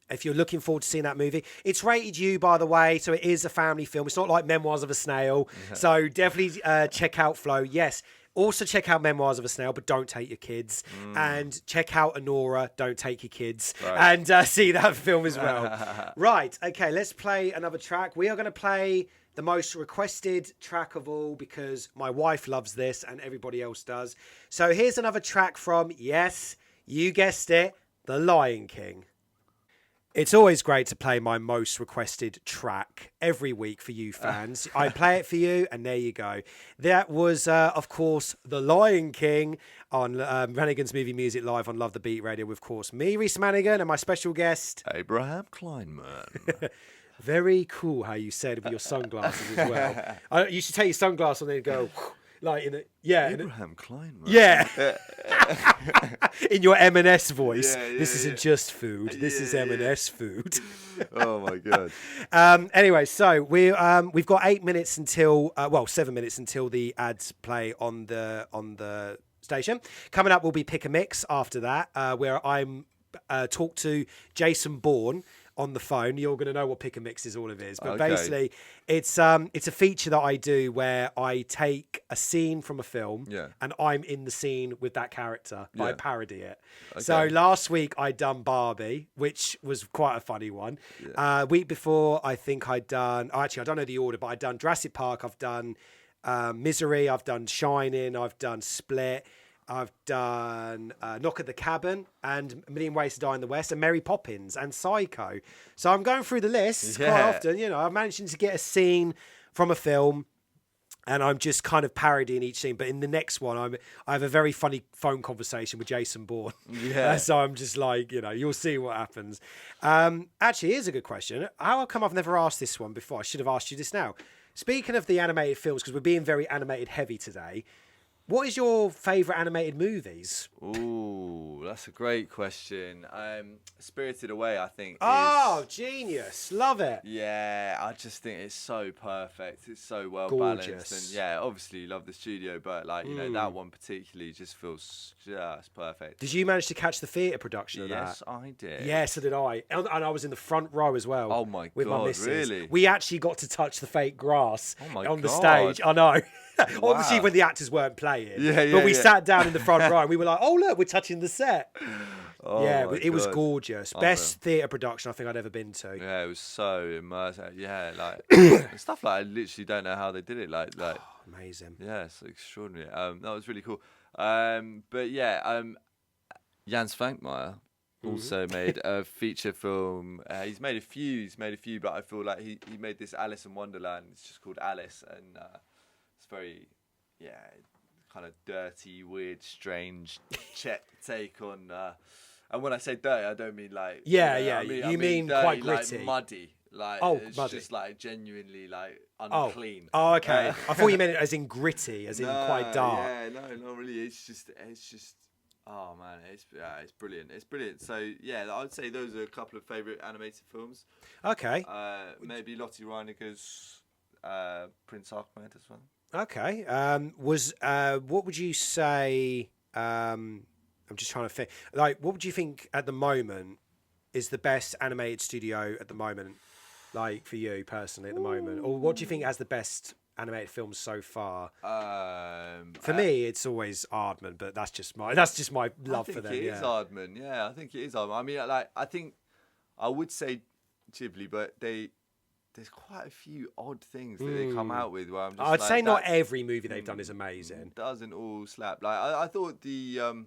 [SPEAKER 1] If you're looking forward to seeing that movie. It's rated U, by the way, so it is a family film. It's not like Memoirs of a Snail. So definitely check out Flo. Yes. Also check out Memoirs of a Snail, but don't take your kids. And check out Anora, don't take your kids. Right. And see that film as well. Right. Okay, let's play another track. We are going to play the most requested track of all because my wife loves this and everybody else does. So here's another track from, yes, you guessed it, The Lion King. It's always great to play my most requested track every week for you fans. I play it for you, and there you go. That was, of course, The Lion King on Manigan's Movie Music Live on Love the Beat Radio with, of course, me, Reese Manigan, and my special guest,
[SPEAKER 2] Abraham Kleinman.
[SPEAKER 1] Very cool how you said with your sunglasses as well. You should take your sunglasses on and go... Like in
[SPEAKER 2] Abraham Kleinman.
[SPEAKER 1] Yeah. In your M&S voice. This isn't just food. This is M&S food.
[SPEAKER 2] Oh my god.
[SPEAKER 1] Anyway, so we've got 8 minutes until 7 minutes until the ads play on the station. Coming up will be Pick a Mix after that, where I'm talk to Jason Bourne on the phone. You're going to know what Pick a Mix is all of it is. But basically, it's a feature that I do where I take a scene from a film and I'm in the scene with that character. But I parody it. Okay. So last week I done Barbie, which was quite a funny one. Week before, I think I'd done... Actually, I don't know the order, but I'd done Jurassic Park. I've done Misery. I've done Shining. I've done Split. I've done Knock at the Cabin and A Million Ways to Die in the West and Mary Poppins and Psycho. So I'm going through the list quite often. You know, I'm managing to get a scene from a film and I'm just kind of parodying each scene. But in the next one, I have a very funny phone conversation with Jason Bourne. So I'm just like, you know, you'll see what happens. Actually, here's a good question. How come I've never asked this one before? I should have asked you this now. Speaking of the animated films, because we're being very animated heavy today, what is your favourite animated movies?
[SPEAKER 2] Ooh, that's a great question. Spirited Away, I think.
[SPEAKER 1] Oh, genius. Love it.
[SPEAKER 2] Yeah, I just think it's so perfect. It's so well balanced. And yeah, obviously you love the studio, but like, you know, that one particularly just feels just perfect.
[SPEAKER 1] Did you manage to catch the theatre production of that?
[SPEAKER 2] Yes, I did.
[SPEAKER 1] Yeah, so did I. And I was in the front row as well.
[SPEAKER 2] Oh my
[SPEAKER 1] with
[SPEAKER 2] God,
[SPEAKER 1] my missus.
[SPEAKER 2] really?
[SPEAKER 1] We actually got to touch the fake grass on the
[SPEAKER 2] God.
[SPEAKER 1] stage. I know.
[SPEAKER 2] Wow.
[SPEAKER 1] Obviously when the actors weren't playing. But we sat down in the front row and we were like, oh look, we're touching the set. It was gorgeous. Best theatre production I think I'd ever been to.
[SPEAKER 2] Yeah, it was so immersive. Yeah, like stuff like I literally don't know how they did it. Like
[SPEAKER 1] amazing.
[SPEAKER 2] Yeah, it's extraordinary. That was really cool. But yeah, Jans Vankmeyer also made a feature film. He's made a few, but I feel like he made this Alice in Wonderland. It's just called Alice, and it's very, kind of dirty, weird, strange take on. And when I say dirty, I don't mean like
[SPEAKER 1] you mean dirty, quite gritty,
[SPEAKER 2] like muddy. Like it's
[SPEAKER 1] muddy.
[SPEAKER 2] just like genuinely like unclean.
[SPEAKER 1] Oh, okay. I thought you meant it as in gritty, as in quite dark.
[SPEAKER 2] Yeah, no, not really. It's just. Oh man, it's brilliant. It's brilliant. So yeah, I would say those are a couple of favourite animated films.
[SPEAKER 1] Okay.
[SPEAKER 2] Maybe Lottie Reiniger's Prince Ahmed as well.
[SPEAKER 1] Okay. What would you say? I'm just trying to think. Like, what would you think at the moment is the best animated studio at the moment? like for you personally at the moment, or what do you think has the best animated films so far? For me, it's always Aardman, but that's just my love for them.
[SPEAKER 2] I think it is Aardman. Yeah, I think it is Aardman. I mean, like, I think I would say Ghibli, but there's quite a few odd things that they come out with where I'm just
[SPEAKER 1] I'd say not every movie they've done is amazing.
[SPEAKER 2] Doesn't all slap. Like I thought the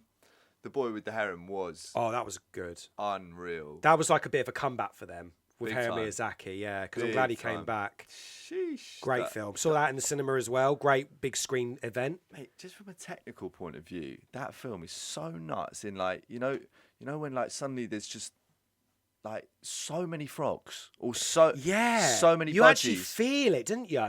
[SPEAKER 2] Boy with the Heron was
[SPEAKER 1] that was good,
[SPEAKER 2] unreal.
[SPEAKER 1] That was like a bit of a comeback for them with
[SPEAKER 2] Big
[SPEAKER 1] Hayao
[SPEAKER 2] time.
[SPEAKER 1] Miyazaki, yeah, because I'm glad he came back.
[SPEAKER 2] Sheesh.
[SPEAKER 1] Great film. Saw that in the cinema as well. Great big screen event.
[SPEAKER 2] Mate, just from a technical point of view, that film is so nuts. In like, you know when like suddenly there's just like so many frogs or so many
[SPEAKER 1] you
[SPEAKER 2] budgies.
[SPEAKER 1] actually feel it, didn't you?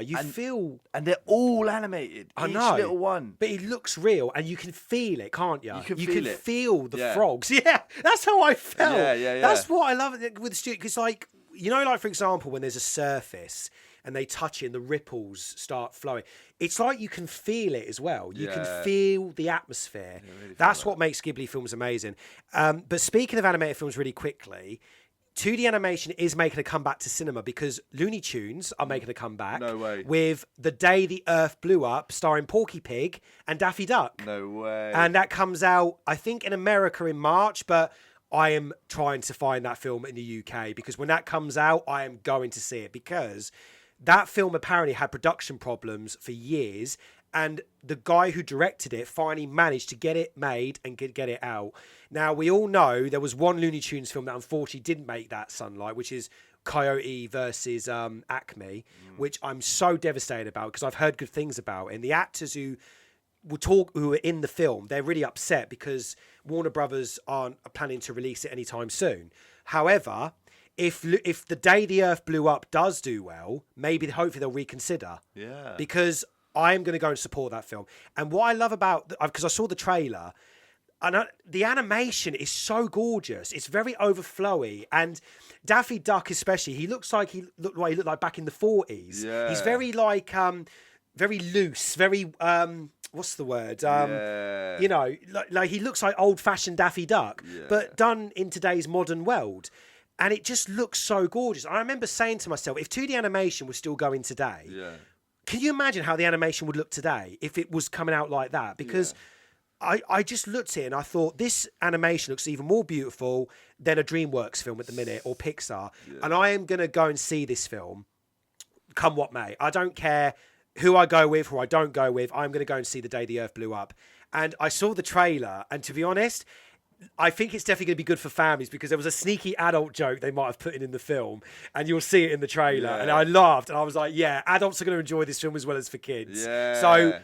[SPEAKER 2] And they're all animated.
[SPEAKER 1] I
[SPEAKER 2] each
[SPEAKER 1] know,
[SPEAKER 2] little one,
[SPEAKER 1] but it looks real, and you can feel it, can't you?
[SPEAKER 2] You can
[SPEAKER 1] feel
[SPEAKER 2] feel
[SPEAKER 1] the frogs. Yeah, that's how I felt.
[SPEAKER 2] Yeah.
[SPEAKER 1] That's what I love with the studio, because like, you know, like for example, when there's a surface and they touch it and the ripples start flowing, it's like you can feel it as well. You can feel the atmosphere. Really, that's what makes Ghibli films amazing. But speaking of animated films, really quickly, 2D animation is making a comeback to cinema because Looney Tunes are making a comeback.
[SPEAKER 2] No way.
[SPEAKER 1] With The Day the Earth Blew Up, starring Porky Pig and Daffy Duck.
[SPEAKER 2] No way.
[SPEAKER 1] And that comes out, I think, in America in March, but I am trying to find that film in the UK because when that comes out, I am going to see it because that film apparently had production problems for years, and the guy who directed it finally managed to get it made and get it out. Now, we all know there was one Looney Tunes film that unfortunately didn't make that sunlight, which is Coyote versus Acme, which I'm so devastated about because I've heard good things about it. And the actors who were in the film, they're really upset because Warner Brothers aren't planning to release it anytime soon. However, if The Day the Earth Blew Up does do well, hopefully they'll reconsider.
[SPEAKER 2] Yeah.
[SPEAKER 1] Because I am going to go and support that film. And what I love about, because I saw the trailer, and the animation is so gorgeous. It's very overflowy. And Daffy Duck especially, he looked like back in the 40s.
[SPEAKER 2] Yeah.
[SPEAKER 1] He's very like, very loose, very, what's the word? You know, like he looks like old-fashioned Daffy Duck, but done in today's modern world. And it just looks so gorgeous. I remember saying to myself, if 2D animation was still going today, can you imagine how the animation would look today if it was coming out like that? Because I just looked at it and I thought, this animation looks even more beautiful than a DreamWorks film at the minute or Pixar. Yeah. And I am going to go and see this film, come what may. I don't care who I go with, who I don't go with. I'm going to go and see The Day the Earth Blew Up. And I saw the trailer, and to be honest, I think it's definitely going to be good for families because there was a sneaky adult joke they might have put in the film, and you'll see it in the trailer. And I laughed, and I was like, yeah, adults are going to enjoy this film as well as for kids. Yeah. So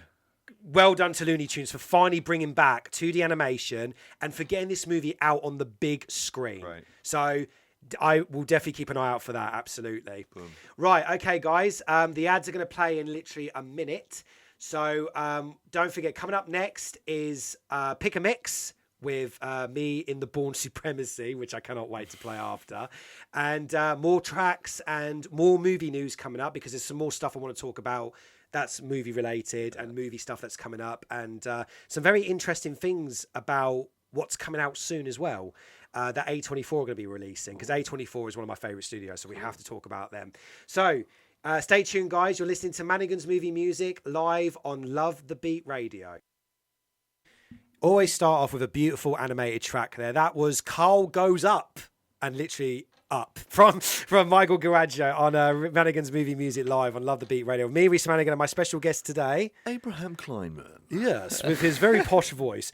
[SPEAKER 1] well done to Looney Tunes for finally bringing back 2D animation and for getting this movie out on the big screen. Right. So I will definitely keep an eye out for that, absolutely. Boom. Right, okay, guys. The ads are going to play in literally a minute. So don't forget, coming up next is Pick a Mix with me in the Bourne Supremacy, which I cannot wait to play after. And more tracks and more movie news coming up because there's some more stuff I want to talk about that's movie related and movie stuff that's coming up. And some very interesting things about what's coming out soon as well. That A24 are going to be releasing because A24 is one of my favourite studios, so we have to talk about them. So stay tuned, guys. You're listening to Manigan's Movie Music live on Love the Beat Radio. Always start off with a beautiful animated track there. That was Carl Goes Up, and literally up, from Michael Garaggio on Manigan's Movie Music live on Love the Beat Radio. Me, Reese Manigan, and my special guest today,
[SPEAKER 2] Abraham Kleinman.
[SPEAKER 1] Yes, with his very posh voice.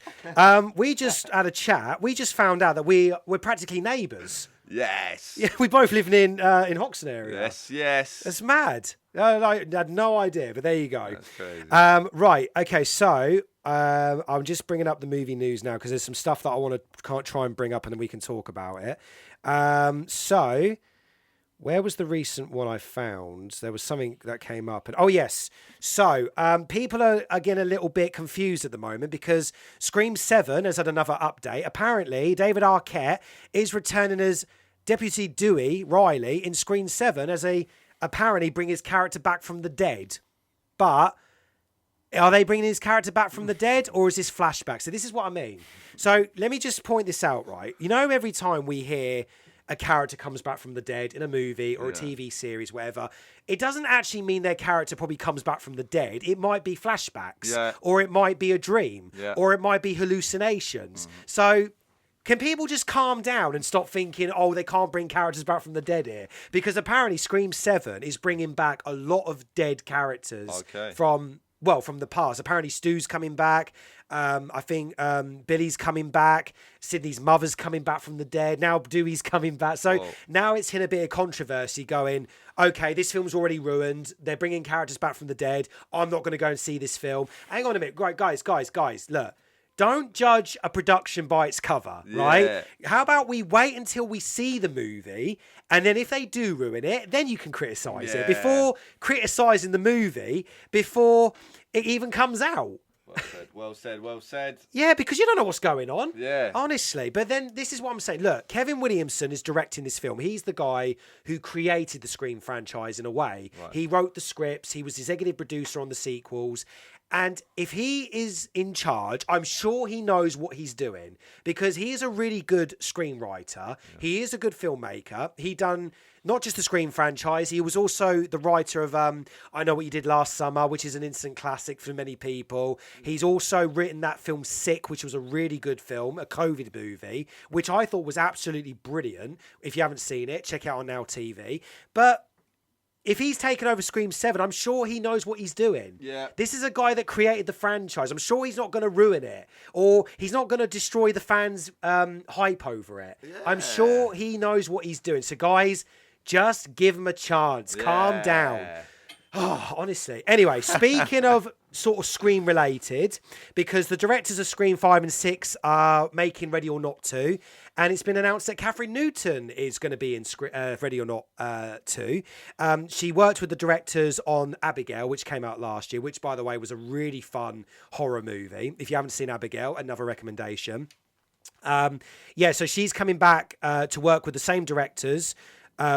[SPEAKER 1] We just had a chat. We just found out that we're practically neighbours.
[SPEAKER 2] Yes.
[SPEAKER 1] Yeah, we both live in Hoxton area.
[SPEAKER 2] Yes.
[SPEAKER 1] It's mad. I had no idea, but there you go.
[SPEAKER 2] That's crazy.
[SPEAKER 1] Right, okay, so I'm just bringing up the movie news now because there's some stuff that I want to try and bring up and then we can talk about it. So, where was the recent one I found? There was something that came up. And oh, yes. So, people are, again, a little bit confused at the moment because Scream 7 has had another update. Apparently, David Arquette is returning as Deputy Dewey Riley in Scream 7 as apparently bring his character back from the dead. But are they bringing his character back from the dead or is this flashback? So this is what I mean. So let me just point this out, right? You know, every time we hear a character comes back from the dead in a movie or a TV series, whatever, it doesn't actually mean their character probably comes back from the dead. It might be flashbacks, or it might be a dream, or it might be hallucinations. So can people just calm down and stop thinking, oh, they can't bring characters back from the dead here? Because apparently Scream 7 is bringing back a lot of dead characters from the past. Apparently Stu's coming back. I think Billy's coming back. Sydney's mother's coming back from the dead. Now Dewey's coming back. So now it's in a bit of controversy going, okay, this film's already ruined. They're bringing characters back from the dead. I'm not going to go and see this film. Hang on a minute. Right, guys, look. Don't judge a production by its cover, right? How about we wait until we see the movie, and then if they do ruin it, then you can criticise it before criticising the movie before it even comes out.
[SPEAKER 2] Well said.
[SPEAKER 1] Yeah, because you don't know what's going on.
[SPEAKER 2] Yeah.
[SPEAKER 1] Honestly. But then this is what I'm saying. Look, Kevin Williamson is directing this film. He's the guy who created the Scream franchise in a way. Right. He wrote the scripts. He was executive producer on the sequels. And if he is in charge, I'm sure he knows what he's doing because he is a really good screenwriter. Yeah. He is a good filmmaker. He done not just the Scream franchise. He was also the writer of I Know What You Did Last Summer, which is an instant classic for many people. He's also written that film Sick, which was a really good film, a COVID movie, which I thought was absolutely brilliant. If you haven't seen it, check it out on Now TV. But if he's taken over Scream 7, I'm sure he knows what he's doing.
[SPEAKER 2] Yeah.
[SPEAKER 1] This is a guy that created the franchise. I'm sure he's not going to ruin it. Or he's not going to destroy the fans' hype over it. Yeah. I'm sure he knows what he's doing. So, guys, just give him a chance. Yeah. Calm down. Oh, honestly. Anyway, speaking of sort of Scream related, because the directors of Scream 5 and 6 are making Ready or Not 2, and it's been announced that Catherine Newton is going to be in Ready or Not 2. She worked with the directors on Abigail, which came out last year, which, by the way, was a really fun horror movie. If you haven't seen Abigail, another recommendation. So she's coming back to work with the same directors,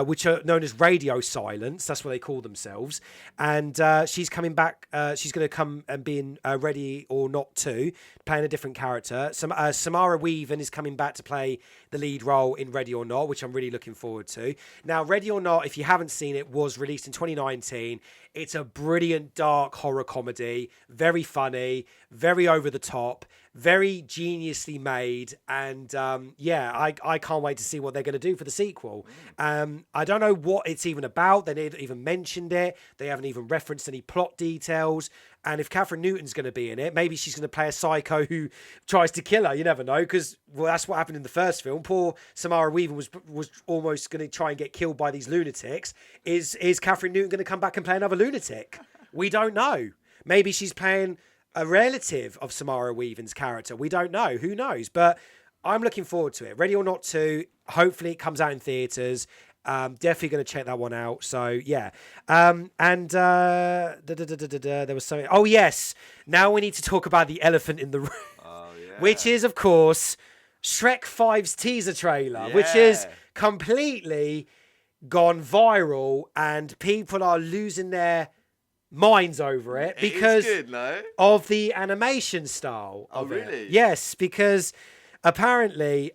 [SPEAKER 1] which are known as Radio Silence. That's what they call themselves. And she's coming back. She's going to come and be in Ready or Not 2, playing a different character. Samara Weaving is coming back to play the lead role in Ready or Not, which I'm really looking forward to. Now, Ready or Not, if you haven't seen it, was released in 2019. It's a brilliant, dark horror comedy. Very funny, very over the top, very geniusly made. And I can't wait to see what they're going to do for the sequel. I don't know what it's even about. They haven't even mentioned it. They haven't even referenced any plot details. And if Catherine Newton's going to be in it, maybe she's going to play a psycho who tries to kill her. You never know, because that's what happened in the first film. Poor Samara Weaving was almost going to try and get killed by these lunatics. Is Catherine Newton going to come back and play another lunatic? We don't know. Maybe she's playing a relative of Samara Weaving's character. We don't know. Who knows? But I'm looking forward to it. Ready or Not 2. Hopefully it comes out in theatres. Definitely going to check that one out. So yeah. There was something. Oh yes. Now we need to talk about the elephant in the room, which is of course Shrek 5's teaser trailer, which is completely gone viral and people are losing their minds over it because of the animation style of it. Yes, because apparently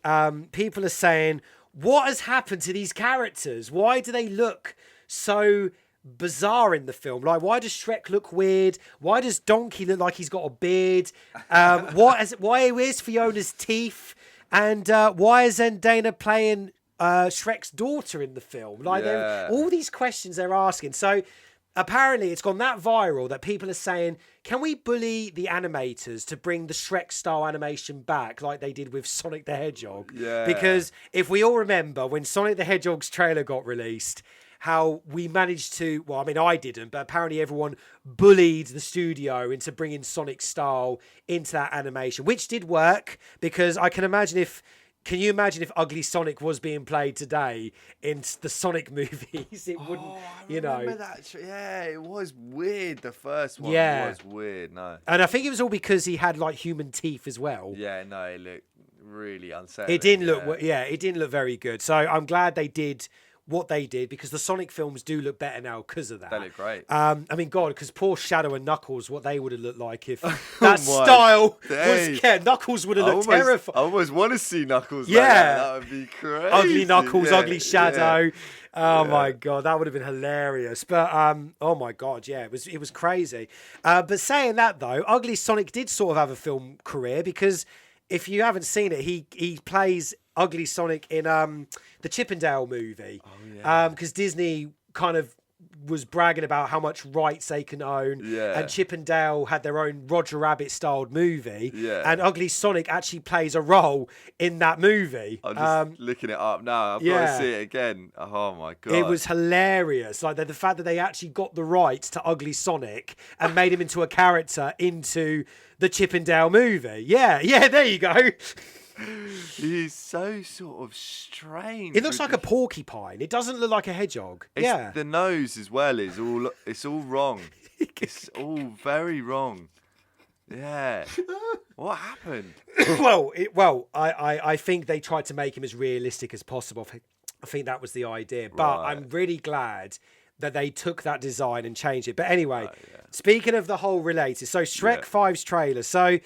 [SPEAKER 1] people are saying, what has happened to these characters? Why do they look so bizarre in the film? Like, why does Shrek look weird? Why does Donkey look like he's got a beard? Why is Fiona's teeth? And why is Zendaya playing Shrek's daughter in the film? Like, all these questions they're asking. So apparently it's gone that viral that people are saying, can we bully the animators to bring the Shrek-style animation back like they did with Sonic the Hedgehog? Yeah. Because if we all remember when Sonic the Hedgehog's trailer got released, how we managed to, well, I mean, I didn't, but apparently everyone bullied the studio into bringing Sonic style into that animation, which did work because I can imagine can you imagine if Ugly Sonic was being played today in the Sonic movies? It wouldn't,
[SPEAKER 2] That. Yeah, it was weird. The first one was weird. No.
[SPEAKER 1] And I think it was all because he had like human teeth as well.
[SPEAKER 2] Yeah, no, it looked really unsettling.
[SPEAKER 1] It didn't look, it didn't look very good. So I'm glad they did what they did, because the Sonic films do look better now because of that.
[SPEAKER 2] They look great.
[SPEAKER 1] I mean, God, because poor Shadow and Knuckles, what they would have looked like if that
[SPEAKER 2] my
[SPEAKER 1] style
[SPEAKER 2] days.
[SPEAKER 1] was... Yeah, Knuckles would have looked
[SPEAKER 2] I
[SPEAKER 1] terrifying.
[SPEAKER 2] almost want to see Knuckles.
[SPEAKER 1] Yeah.
[SPEAKER 2] Like that would be crazy.
[SPEAKER 1] Ugly Knuckles,
[SPEAKER 2] Yeah,
[SPEAKER 1] ugly Shadow.
[SPEAKER 2] yeah.
[SPEAKER 1] Oh my God, that would have been hilarious. But oh my God, yeah, it was crazy. But saying that though, Ugly Sonic did sort of have a film career, because if you haven't seen it, he plays Ugly Sonic in the Chippendale movie.
[SPEAKER 2] Oh yeah.
[SPEAKER 1] Because Disney kind of was bragging about how much rights they can own.
[SPEAKER 2] Yeah.
[SPEAKER 1] And Chippendale had their own Roger Rabbit styled movie.
[SPEAKER 2] Yeah.
[SPEAKER 1] And Ugly Sonic actually plays a role in that movie.
[SPEAKER 2] I'm just looking it up now. I've got to see it again. Oh my God.
[SPEAKER 1] It was hilarious. Like the fact that they actually got the rights to Ugly Sonic and made him into a character into the Chippendale movie. Yeah, there you go.
[SPEAKER 2] He's so sort of strange.
[SPEAKER 1] It looks like a porcupine. It doesn't look like a hedgehog. Yeah.
[SPEAKER 2] The nose as well is all. It's all wrong. It's all very wrong. Yeah. What happened?
[SPEAKER 1] I think they tried to make him as realistic as possible. I think that was the idea. But
[SPEAKER 2] Right.
[SPEAKER 1] I'm really glad that they took that design and changed it. But anyway, speaking of the whole related, so Shrek 5's trailer. So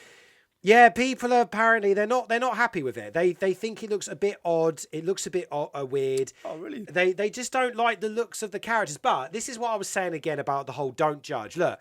[SPEAKER 1] yeah, people are apparently they're not happy with it. They think it looks a bit odd. It looks a bit weird.
[SPEAKER 2] Oh really?
[SPEAKER 1] They just don't like the looks of the characters. But this is what I was saying again about the whole don't judge. Look,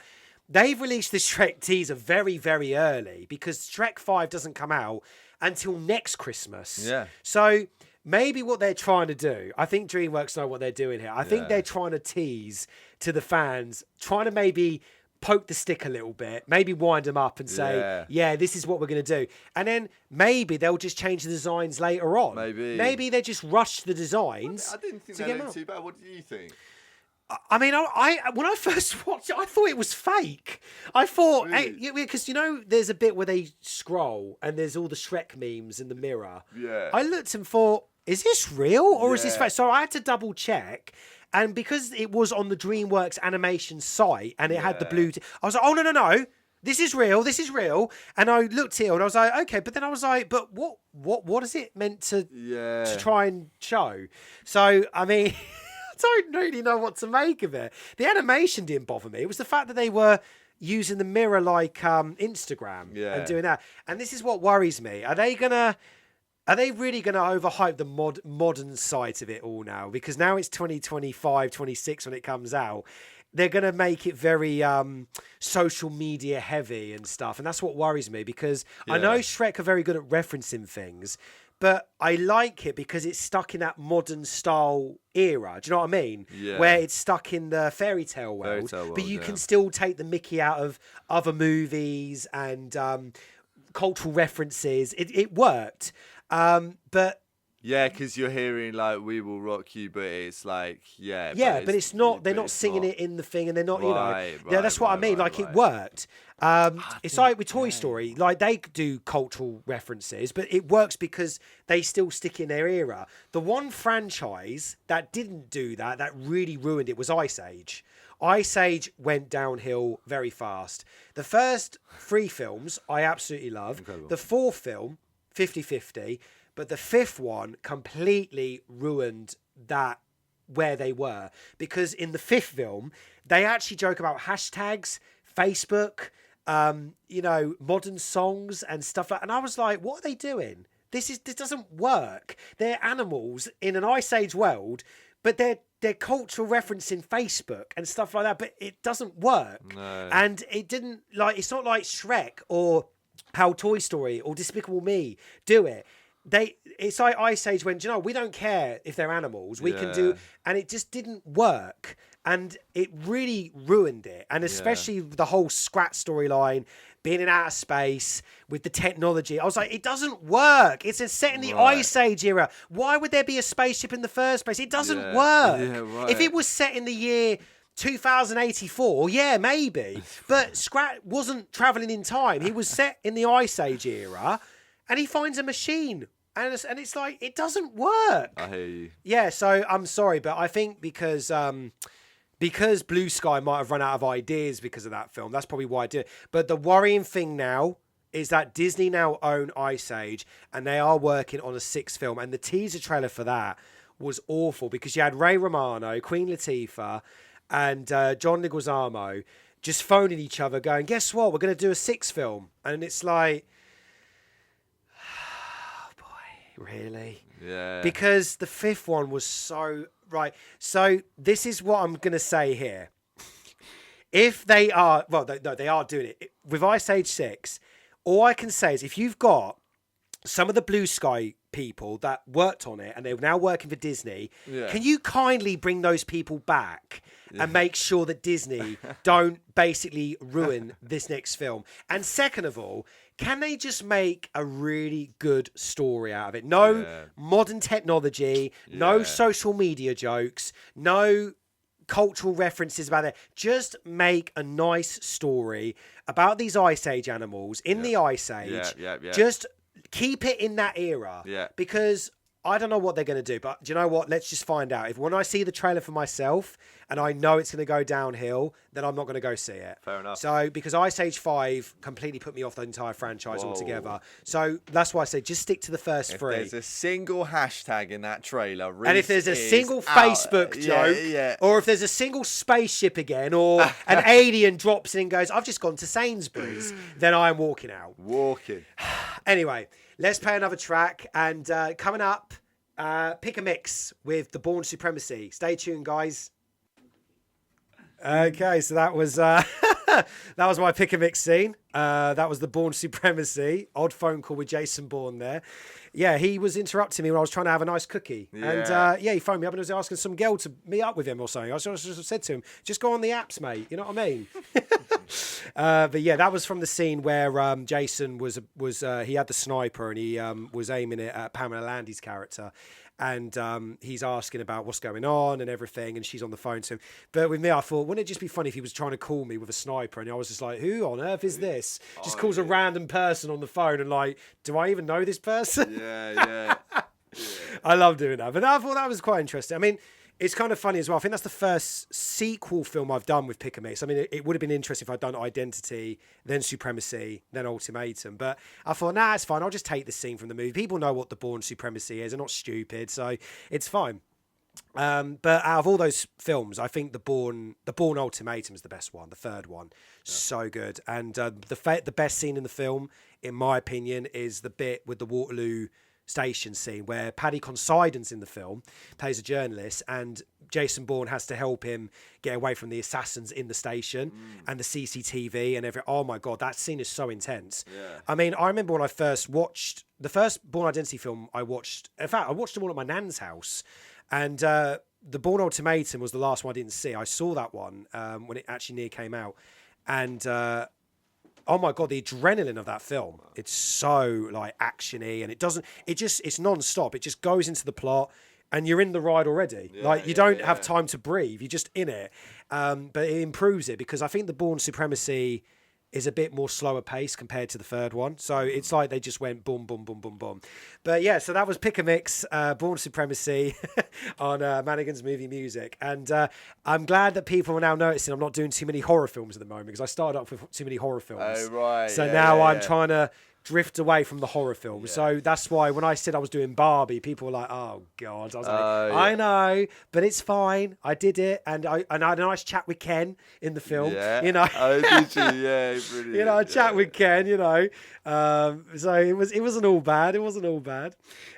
[SPEAKER 1] they've released this Shrek teaser very, very early, because Shrek 5 doesn't come out until next Christmas.
[SPEAKER 2] Yeah.
[SPEAKER 1] So maybe what they're trying to do, I think DreamWorks know what they're doing here. I think they're trying to tease to the fans, trying to maybe poke the stick a little bit, maybe wind them up and say, yeah, this is what we're going to do. And then maybe they'll just change the designs later on. Maybe they just rush the designs.
[SPEAKER 2] I didn't think they looked too bad. What do you think?
[SPEAKER 1] I mean, I when I first watched it, I thought it was fake. I thought,
[SPEAKER 2] Really?
[SPEAKER 1] because there's a bit where they scroll and there's all the Shrek memes in the mirror.
[SPEAKER 2] Yeah.
[SPEAKER 1] I looked and thought, is this real or is this
[SPEAKER 2] Yeah.
[SPEAKER 1] fake? So I had to double check. And because it was on the DreamWorks animation site and it had the blue... I was like, oh, no. This is real. And I looked here and I was like, okay. But then I was like, but what is it meant to try and show? So, I mean... I don't really know what to make of it. The animation didn't bother me. It was the fact that they were using the mirror like Instagram and doing that. And this is what worries me. Are they really gonna overhype the modern side of it all now? Because now it's 2025, 26 when it comes out. They're gonna make it very social media heavy and stuff, and that's what worries me. Because I know Shrek are very good at referencing things, but I like it because it's stuck in that modern style era. Do you know what I mean?
[SPEAKER 2] Yeah.
[SPEAKER 1] Where it's stuck in the fairy tale world, but you can still take the mickey out of other movies and cultural references. It worked. But
[SPEAKER 2] yeah, because you're hearing like "We Will Rock You," but it's like
[SPEAKER 1] but it's not. They're not singing it in the thing, and they're not. That's what I mean. It worked. It's like with Toy Story. Like they do cultural references, but it works because they still stick in their era. The one franchise that didn't do that really ruined it was Ice Age. Ice Age went downhill very fast. The first 3 films I absolutely love. Incredible. The 4th film, 50-50. But the 5th one completely ruined that where they were. Because in the 5th film, they actually joke about hashtags, Facebook, modern songs and stuff like that. And I was like, what are they doing? This doesn't work. They're animals in an Ice Age world, but they're cultural referencing Facebook and stuff like that, but it doesn't work.
[SPEAKER 2] No.
[SPEAKER 1] And it didn't, it's not like Shrek or how Toy Story or Despicable Me do it. It's like Ice Age when, we don't care if they're animals. We can do, and it just didn't work. And it really ruined it. And especially the whole Scrat storyline, being in outer space with the technology. I was like, it doesn't work. It's set in the Ice Age era. Why would there be a spaceship in the first place? It doesn't work.
[SPEAKER 2] Yeah, right.
[SPEAKER 1] If it was set in the year 2084, maybe. But Scrat wasn't traveling in time. He was set in the Ice Age era. And he finds a machine. And it's like, it doesn't work.
[SPEAKER 2] I hear you.
[SPEAKER 1] Yeah, so I'm sorry, but I think because Blue Sky might have run out of ideas because of that film, that's probably why I did it. But the worrying thing now is that Disney now own Ice Age, and they are working on a 6th film. And the teaser trailer for that was awful because you had Ray Romano, Queen Latifah, and John Leguizamo just phoning each other, going, "Guess what? We're going to do a 6th film," and it's like, oh boy, really?
[SPEAKER 2] Yeah.
[SPEAKER 1] Because the 5th one was so right. So this is what I'm going to say here. If they are, well, they are doing it with Ice Age 6. All I can say is if you've got some of the Blue Sky people that worked on it and they're now working for Disney, can you kindly bring those people back and make sure that Disney don't basically ruin this next film? And second of all, can they just make a really good story out of it? No modern technology, no social media jokes, no cultural references about it. Just make a nice story about these Ice Age animals in the Ice Age. Just keep it in that era. Because I don't know what they're going to do, but do you know what? Let's just find out. If when I see the trailer for myself and I know it's going to go downhill, then I'm not going to go see it.
[SPEAKER 2] Fair enough.
[SPEAKER 1] So, because Ice Age 5 completely put me off the entire franchise altogether. So, that's why I say just stick to the first 3.
[SPEAKER 2] If there's a single hashtag in that trailer,
[SPEAKER 1] and if there's a single Facebook joke, or if there's a single spaceship again, or an alien drops in and goes, "I've just gone to Sainsbury's," then I'm walking out. Anyway, let's play another track. And coming up, pick a mix with The Bourne Supremacy. Stay tuned, guys. Okay, so that was that was my pick a mix scene. That was The Bourne Supremacy. Odd phone call with Jason Bourne there. Yeah, he was interrupting me when I was trying to have a nice cookie. And he phoned me up and was asking some girl to meet up with him or something. I just said to him, just go on the apps, mate. You know what I mean? But yeah, that was from the scene where Jason was he had the sniper and he was aiming it at Pamela Landy's character. And he's asking about what's going on and everything, and she's on the phone to him. But with me, I thought, wouldn't it just be funny if he was trying to call me with a sniper? And I was just like, who on earth is this? Just calls a random person on the phone and like, do I even know this person?
[SPEAKER 2] Yeah.
[SPEAKER 1] I love doing that. But I thought that was quite interesting. I mean, it's kind of funny as well. I think that's the first sequel film I've done with Pick a Mix. I mean, it would have been interesting if I'd done Identity, then Supremacy, then Ultimatum. But I thought, nah, it's fine. I'll just take this scene from the movie. People know what the Bourne Supremacy is. They're not stupid, so it's fine. But out of all those films, I think the Bourne Ultimatum is the best one, the third one. So good. And the best scene in the film, in my opinion, is the bit with the Waterloo station scene where Paddy Considine's in the film, plays a journalist, and Jason Bourne has to help him get away from the assassins in the station and the CCTV and everything. Oh my God, that scene is so intense. I mean, I remember when I first watched the first Bourne Identity film I watched. In fact, I watched them all at my nan's house, and the Bourne Ultimatum was the last one I didn't see. I saw that one when it actually near came out, and oh my God, the adrenaline of that film. It's so like actiony, and it's non-stop. It just goes into the plot and you're in the ride already. You don't have time to breathe. You're just in it. But it improves it because I think the Bourne Supremacy is a bit more slower pace compared to the third one. So it's like they just went boom, boom, boom, boom, boom. But yeah, so that was Pick a Mix, Bourne Supremacy on Manigan's Movie Music. And I'm glad that people are now noticing I'm not doing too many horror films at the moment because I started off with too many horror films.
[SPEAKER 2] Oh, right.
[SPEAKER 1] So now I'm trying to drift away from the horror film. So that's why when I said I was doing Barbie, people were like, oh God. I was like, I know, but it's fine. I did it. And I had a nice chat with Ken in the film. You know.
[SPEAKER 2] Oh, did you? Yeah, brilliant.
[SPEAKER 1] You know, I chat with Ken, you know. So it wasn't all bad. It wasn't all bad.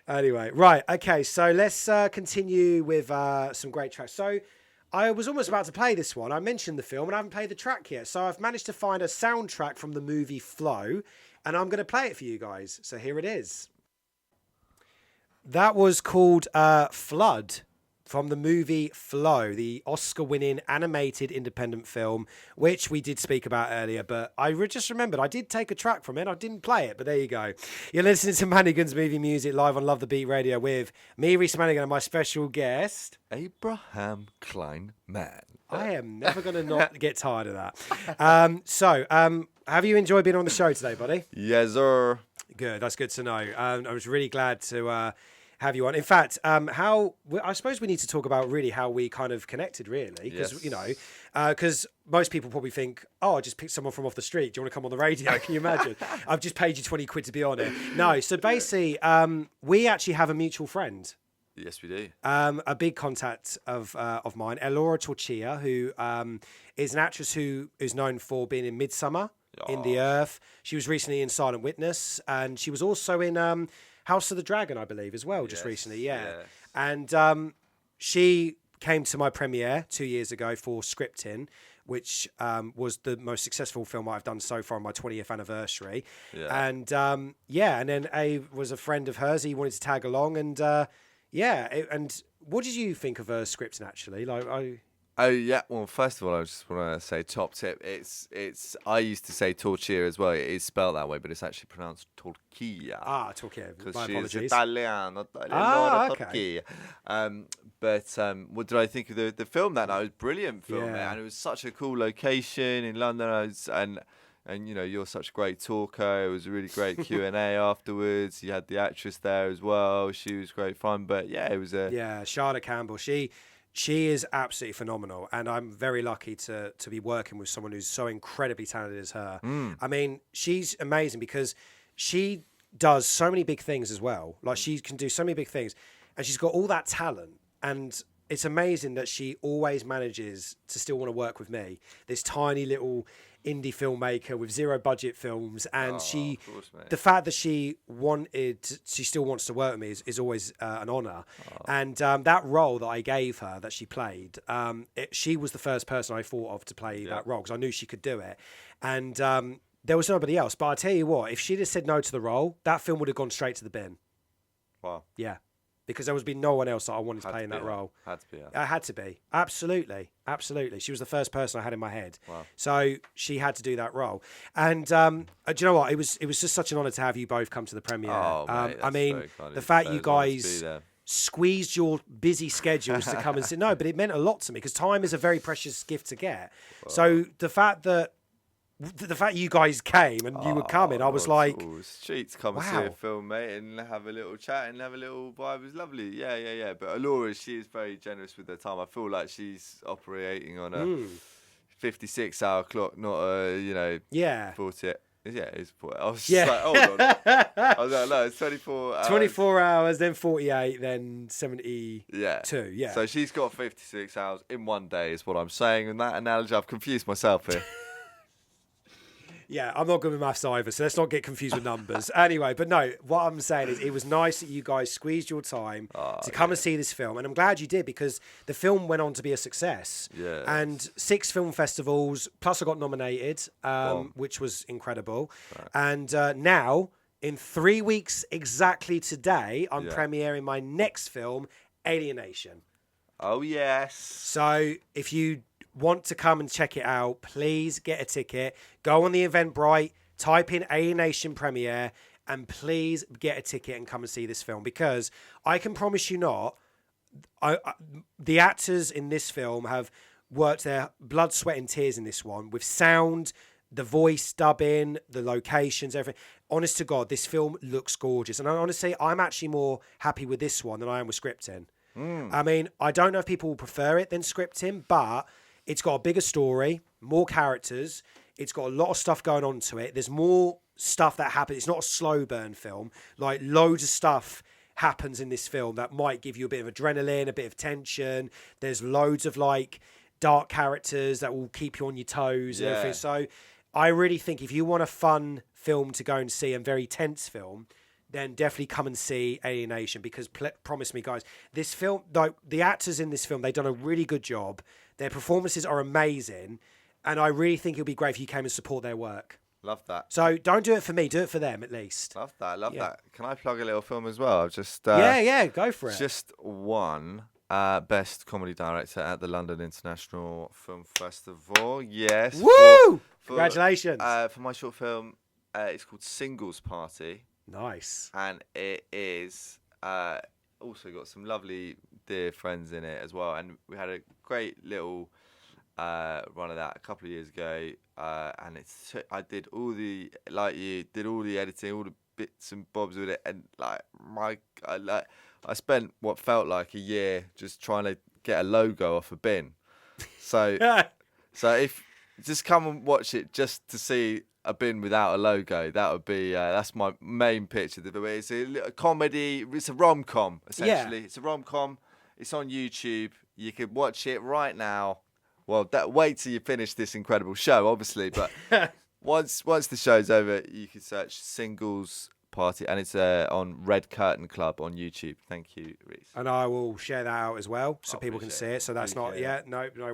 [SPEAKER 1] Anyway, right. Okay, so let's continue with some great tracks. So I was almost about to play this one. I mentioned the film and I haven't played the track yet. So I've managed to find a soundtrack from the movie Flow, and I'm going to play it for you guys. So here it is. That was called Flood from the movie Flow, the Oscar-winning animated independent film, which we did speak about earlier. But I just remembered I did take a track from it. I didn't play it, but there you go. You're listening to Manigan's Movie Music live on Love the Beat Radio with me, Reese Manigan, and my special guest,
[SPEAKER 2] Abraham Kleinman.
[SPEAKER 1] I am never going to not get tired of that. So, have you enjoyed being on the show today, buddy?
[SPEAKER 2] Yes, sir.
[SPEAKER 1] Good. That's good to know. I was really glad to have you on. In fact, I suppose we need to talk about really how we kind of connected, really, because you know, because most people probably think, oh, I just picked someone from off the street. Do you want to come on the radio? Can you imagine? I've just paid you 20 quid to be on it. No. So basically, we actually have a mutual friend.
[SPEAKER 2] Yes, we do.
[SPEAKER 1] A big contact of mine, Elora Torchia, who is an actress who is known for being in Midsummer, In the Earth. She was recently in Silent Witness, and she was also in House of the Dragon, I believe, as well, just recently. Yeah.
[SPEAKER 2] Yes.
[SPEAKER 1] And she came to my premiere 2 years ago for Scripting, which was the most successful film I've done so far on my 20th anniversary.
[SPEAKER 2] Yeah.
[SPEAKER 1] And and then Abe was a friend of hers. He wanted to tag along, and and what did you think of her Scripting, actually?
[SPEAKER 2] Oh yeah. Well, first of all, I just want to say top tip. It's. I used to say tortilla as well. It is spelled that way, but it's actually pronounced torquilla.
[SPEAKER 1] Torquilla.
[SPEAKER 2] Because
[SPEAKER 1] My
[SPEAKER 2] she's
[SPEAKER 1] apologies.
[SPEAKER 2] Italian, not
[SPEAKER 1] Okay.
[SPEAKER 2] But what did I think of the film that night? It was a brilliant film,
[SPEAKER 1] Yeah.
[SPEAKER 2] and it was such a cool location in London. And you know, you're such a great talker. It was a really great Q&A afterwards. You had the actress there as well. She was great fun. But yeah, it was
[SPEAKER 1] Charlotte Campbell. She is absolutely phenomenal, and I'm very lucky to be working with someone who's so incredibly talented as her. I mean, she's amazing because she does so many big things as well. Like, she can do so many big things, and she's got all that talent, and it's amazing that she always manages to still want to work with me, this tiny little indie filmmaker with zero budget films, and the fact that she still wants to work with me is always an honor. And that role that I gave her, that she played, she was the first person I thought of to play that role, because I knew she could do it. And there was nobody else. But I tell you what, if she'd have said no to the role, that film would have gone straight to the bin.
[SPEAKER 2] Wow.
[SPEAKER 1] Yeah. Because there would be no one else that I wanted to play in that role.
[SPEAKER 2] Had to be. Yeah.
[SPEAKER 1] I had to be. Absolutely. She was the first person I had in my head.
[SPEAKER 2] Wow.
[SPEAKER 1] So she had to do that role. And do you know what? It was just such an honour to have you both come to the premiere.
[SPEAKER 2] Oh, mate,
[SPEAKER 1] I mean, the fact you guys squeezed your busy schedules to come and sit. No, but it meant a lot to me, because time is a very precious gift to get. Wow. So the fact you guys came and you were coming, I was like,
[SPEAKER 2] treat to come and see a film, mate, and have a little chat and have a little vibe. It was lovely. Yeah. But Alora, she is very generous with her time. I feel like she's operating on a 56-hour clock, not a 40. Yeah, it's 40. I was just like, hold on. I was like, no, it's 24 hours.
[SPEAKER 1] 24 hours, then 48, then 72. Yeah.
[SPEAKER 2] So she's got 56 hours in one day, is what I'm saying. In that analogy, I've confused myself here.
[SPEAKER 1] Yeah, I'm not good with maths either, so let's not get confused with numbers. Anyway, but no, what I'm saying is, it was nice that you guys squeezed your time to come and see this film, and I'm glad you did, because the film went on to be a success.
[SPEAKER 2] Yeah.
[SPEAKER 1] And 6 film festivals, plus I got nominated, which was incredible. Right. And now, in 3 weeks exactly today, I'm premiering my next film, Alienation.
[SPEAKER 2] Oh, yes.
[SPEAKER 1] So if you want to come and check it out, please get a ticket. Go on the Eventbrite, type in Alienation Premiere, and please get a ticket and come and see this film, because I can promise you not, the actors in this film have worked their blood, sweat and tears in this one, with sound, the voice dubbing, the locations, everything. Honest to God, this film looks gorgeous. And honestly, I'm actually more happy with this one than I am with Scripting. I mean, I don't know if people will prefer it than Scripting, but it's got a bigger story, more characters. It's got a lot of stuff going on to it. There's more stuff that happens. It's not a slow burn film. Like, loads of stuff happens in this film that might give you a bit of adrenaline, a bit of tension. There's loads of, like, dark characters that will keep you on your toes and everything. So I really think if you want a fun film to go and see, and very tense film, then definitely come and see Alienation, because promise me, guys, this film, like, the actors in this film, they've done a really good job. Their performances are amazing, and I really think it would be great if you came and support their work.
[SPEAKER 2] Love that.
[SPEAKER 1] So don't do it for me, do it for them at least.
[SPEAKER 2] Love that. Can I plug a little film as well? Just
[SPEAKER 1] go for it.
[SPEAKER 2] Just one best comedy director at the London International Film Festival. Yes.
[SPEAKER 1] Woo! Congratulations.
[SPEAKER 2] For my short film, it's called Singles Party.
[SPEAKER 1] Nice.
[SPEAKER 2] And it is also got some lovely dear friends in it as well, and we had a great little run of that a couple of years ago, and I did all the editing, all the bits and bobs with it, and I spent what felt like a year just trying to get a logo off a bin. So if just come and watch it just to see a bin without a logo. That would be that's my main pitch of the film. It's a comedy. It's a rom-com essentially. It's a rom-com. It's on YouTube. You could watch it right now. Well, wait till you finish this incredible show, obviously. But once the show's over, you can search Singles Party, and it's on Red Curtain Club on YouTube. Thank you, Reese.
[SPEAKER 1] And I will share that out as well, so people can see it. So that's no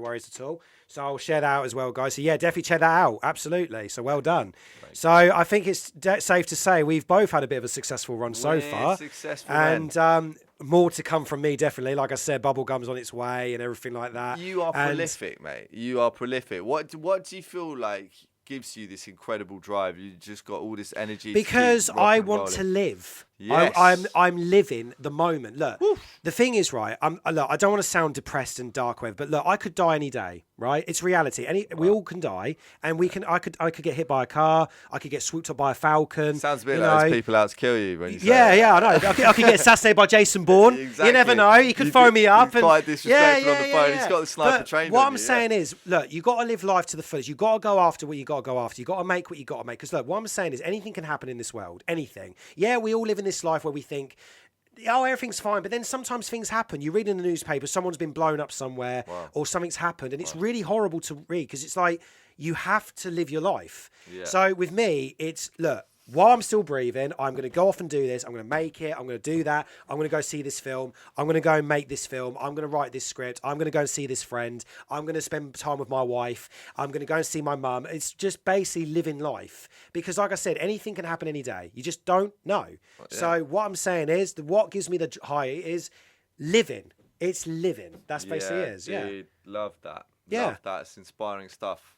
[SPEAKER 1] worries at all. So I'll share that out as well, guys. So yeah, definitely check that out. Absolutely. So well done. So I think it's safe to say we've both had a bit of a successful run so far.
[SPEAKER 2] Successful,
[SPEAKER 1] and more to come from me, definitely. Like I said, Bubblegum's on its way and everything like that.
[SPEAKER 2] You are prolific, mate. You are prolific. What do you feel like gives you this incredible drive? You just got all this energy.
[SPEAKER 1] Because I want to live.
[SPEAKER 2] Yes.
[SPEAKER 1] I'm living the moment. Look, the thing is, right, look, I don't want to sound depressed and dark, but look, I could die any day, right? It's reality. We all can die, and I could get hit by a car. I could get swooped up by a falcon.
[SPEAKER 2] Sounds a bit like there's people out to kill you when you say
[SPEAKER 1] yeah, I know. I could get assassinated by Jason Bourne.
[SPEAKER 2] Exactly.
[SPEAKER 1] You never know. He could phone me up.
[SPEAKER 2] He's quite disrespectful on the phone. He's got the sniper trained
[SPEAKER 1] What
[SPEAKER 2] on
[SPEAKER 1] I'm
[SPEAKER 2] you,
[SPEAKER 1] saying is, look, you got to live life to the fullest. You got to go after what you got to go after. You got to make what you got to make. Because look, what I'm saying is, anything can happen in this world. Anything. Yeah, we all live in this life where we think, oh, everything's fine. But then sometimes things happen. You read in the newspaper, someone's been blown up somewhere or something's happened. And it's really horrible to read because it's like you have to live your life. Yeah. So with me, it's, look, while I'm still breathing, I'm going to go off and do this. I'm going to make it. I'm going to do that. I'm going to go see this film. I'm going to go and make this film. I'm going to write this script. I'm going to go and see this friend. I'm going to spend time with my wife. I'm going to go and see my mum. It's just basically living life. Because like I said, anything can happen any day. You just don't know. Yeah. So what I'm saying is, what gives me the high is living. It's living. That's basically it is.
[SPEAKER 2] Dude, love that.
[SPEAKER 1] Yeah.
[SPEAKER 2] Love that. It's inspiring stuff.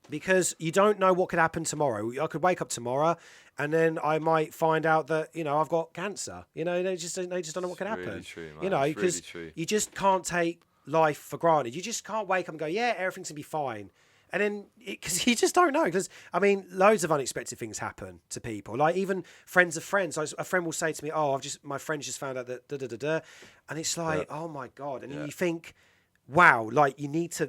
[SPEAKER 1] Because you don't know what could happen tomorrow. I could wake up tomorrow and then I might find out that, I've got cancer. They just don't know what could happen.
[SPEAKER 2] Really true, man.
[SPEAKER 1] Because you just can't take life for granted. You just can't wake up and go, yeah, everything's going to be fine. And then, because you just don't know. Because, loads of unexpected things happen to people. Like, even friends of friends. A friend will say to me, oh, my friend's just found out that da-da-da-da. And it's like, oh, my God. And you think, wow, like you need to,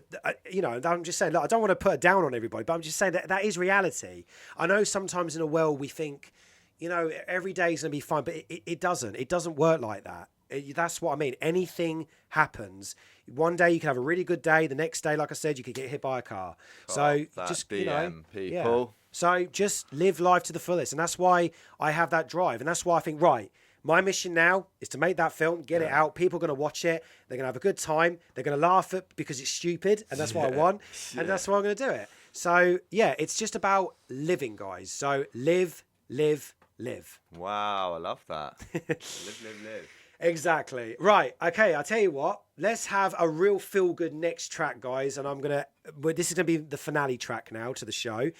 [SPEAKER 1] I'm just saying, look, I don't want to put it down on everybody, but I'm just saying that is reality. I know sometimes in a world we think, every day is going to be fine, but it doesn't. It doesn't work like that. That's what I mean. Anything happens. One day you can have a really good day. The next day, like I said, you could get hit by a car. So just,
[SPEAKER 2] BM, people.
[SPEAKER 1] Yeah. So just live life to the fullest. And that's why I have that drive. And that's why I think, right, my mission now is to make that film, get it out. People are going to watch it. They're going to have a good time. They're going to laugh at because it's stupid, and that's what I want. And that's why I'm going to do it. So, yeah, it's just about living, guys. So live, live, live.
[SPEAKER 2] Wow, I love that. live.
[SPEAKER 1] Exactly. Right. Okay, I'll tell you what. Let's have a real feel-good next track, guys. And this is going to be the finale track now to the show.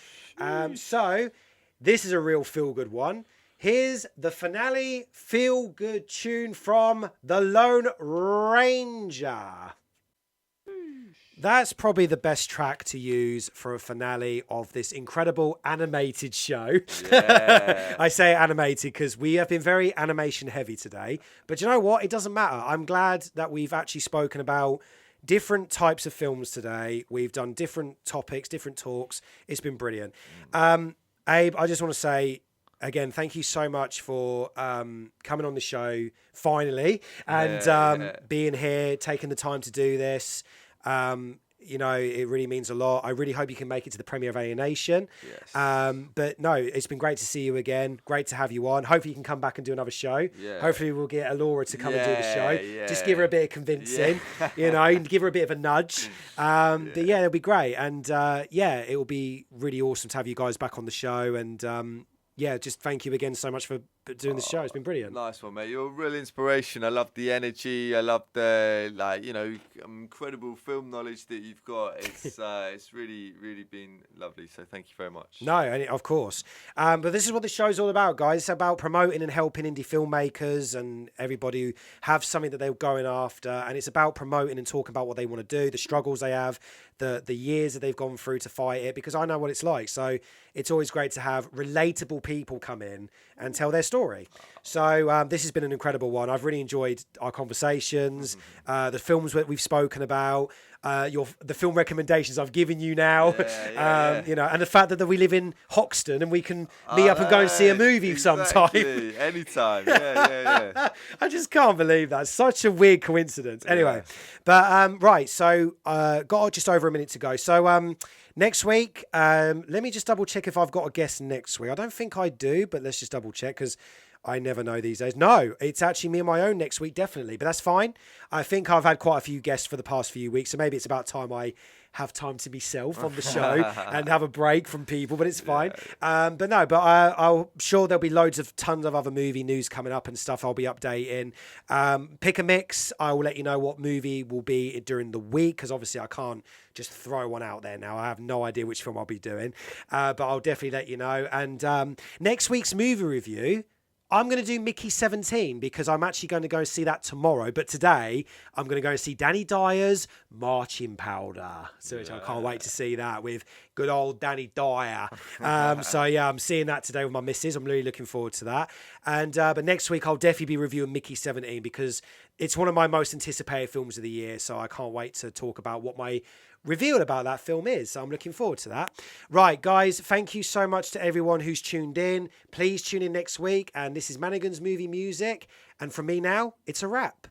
[SPEAKER 1] So this is a real feel-good one. Here's the finale feel-good tune from The Lone Ranger. That's probably the best track to use for a finale of this incredible animated show. Yeah. I say animated because we have been very animation heavy today. But you know what? It doesn't matter. I'm glad that we've actually spoken about different types of films today. We've done different topics, different talks. It's been brilliant. Abe, I just want to say, again, thank you so much for coming on the show finally and being here, taking the time to do this. It really means a lot. I really hope you can make it to the premiere of Alienation. Yes. But no, it's been great to see you again. Great to have you on. Hopefully you can come back and do another show. Yeah. Hopefully we'll get Alora to come and do the show. Yeah. Just give her a bit of convincing, give her a bit of a nudge. But yeah, it'll be great. And it will be really awesome to have you guys back on the show. And just thank you again so much for doing the show. It's been brilliant.
[SPEAKER 2] Nice one, mate. You're a real inspiration. I love the energy. I love the incredible film knowledge that you've got. It's really, really been lovely. So thank you very much.
[SPEAKER 1] No, of course. But this is what the show's all about, guys. It's about promoting and helping indie filmmakers and everybody who have something that they're going after. And it's about promoting and talking about what they want to do, the struggles they have, the years that they've gone through to fight it, because I know what it's like. So it's always great to have relatable people come in and tell their story. story. So this has been an incredible one. I've really enjoyed our conversations, the films that we've spoken about, the film recommendations I've given you now, you know, and the fact that we live in Hoxton and we can meet up and go and see a movie sometime.
[SPEAKER 2] Anytime. Yeah.
[SPEAKER 1] I just can't believe that. Such a weird coincidence. Anyway, but right, so got just over a minute to go. So next week, let me just double check if I've got a guest next week. I don't think I do, but let's just double check because I never know these days. No, it's actually me and my own next week, definitely. But that's fine. I think I've had quite a few guests for the past few weeks, so maybe it's about time I have time to myself on the show and have a break from people, but it's fine. But I'm sure there'll be tons of other movie news coming up and stuff I'll be updating. Pick a mix. I will let you know what movie will be during the week, because obviously I can't just throw one out there now. I have no idea which film I'll be doing, but I'll definitely let you know. And next week's movie review, I'm going to do Mickey 17 because I'm actually going to go and see that tomorrow. But today, I'm going to go and see Danny Dyer's Marching Powder. So I can't wait to see that with good old Danny Dyer. So yeah, I'm seeing that today with my missus. I'm really looking forward to that. And but next week, I'll definitely be reviewing Mickey 17 because it's one of my most anticipated films of the year. So I can't wait to talk about what my revealed about that film is. So I'm looking forward to that. Right, guys, thank you so much to everyone who's tuned in. Please tune in next week. And this is Manigan's Movie Music. And from me now, it's a wrap.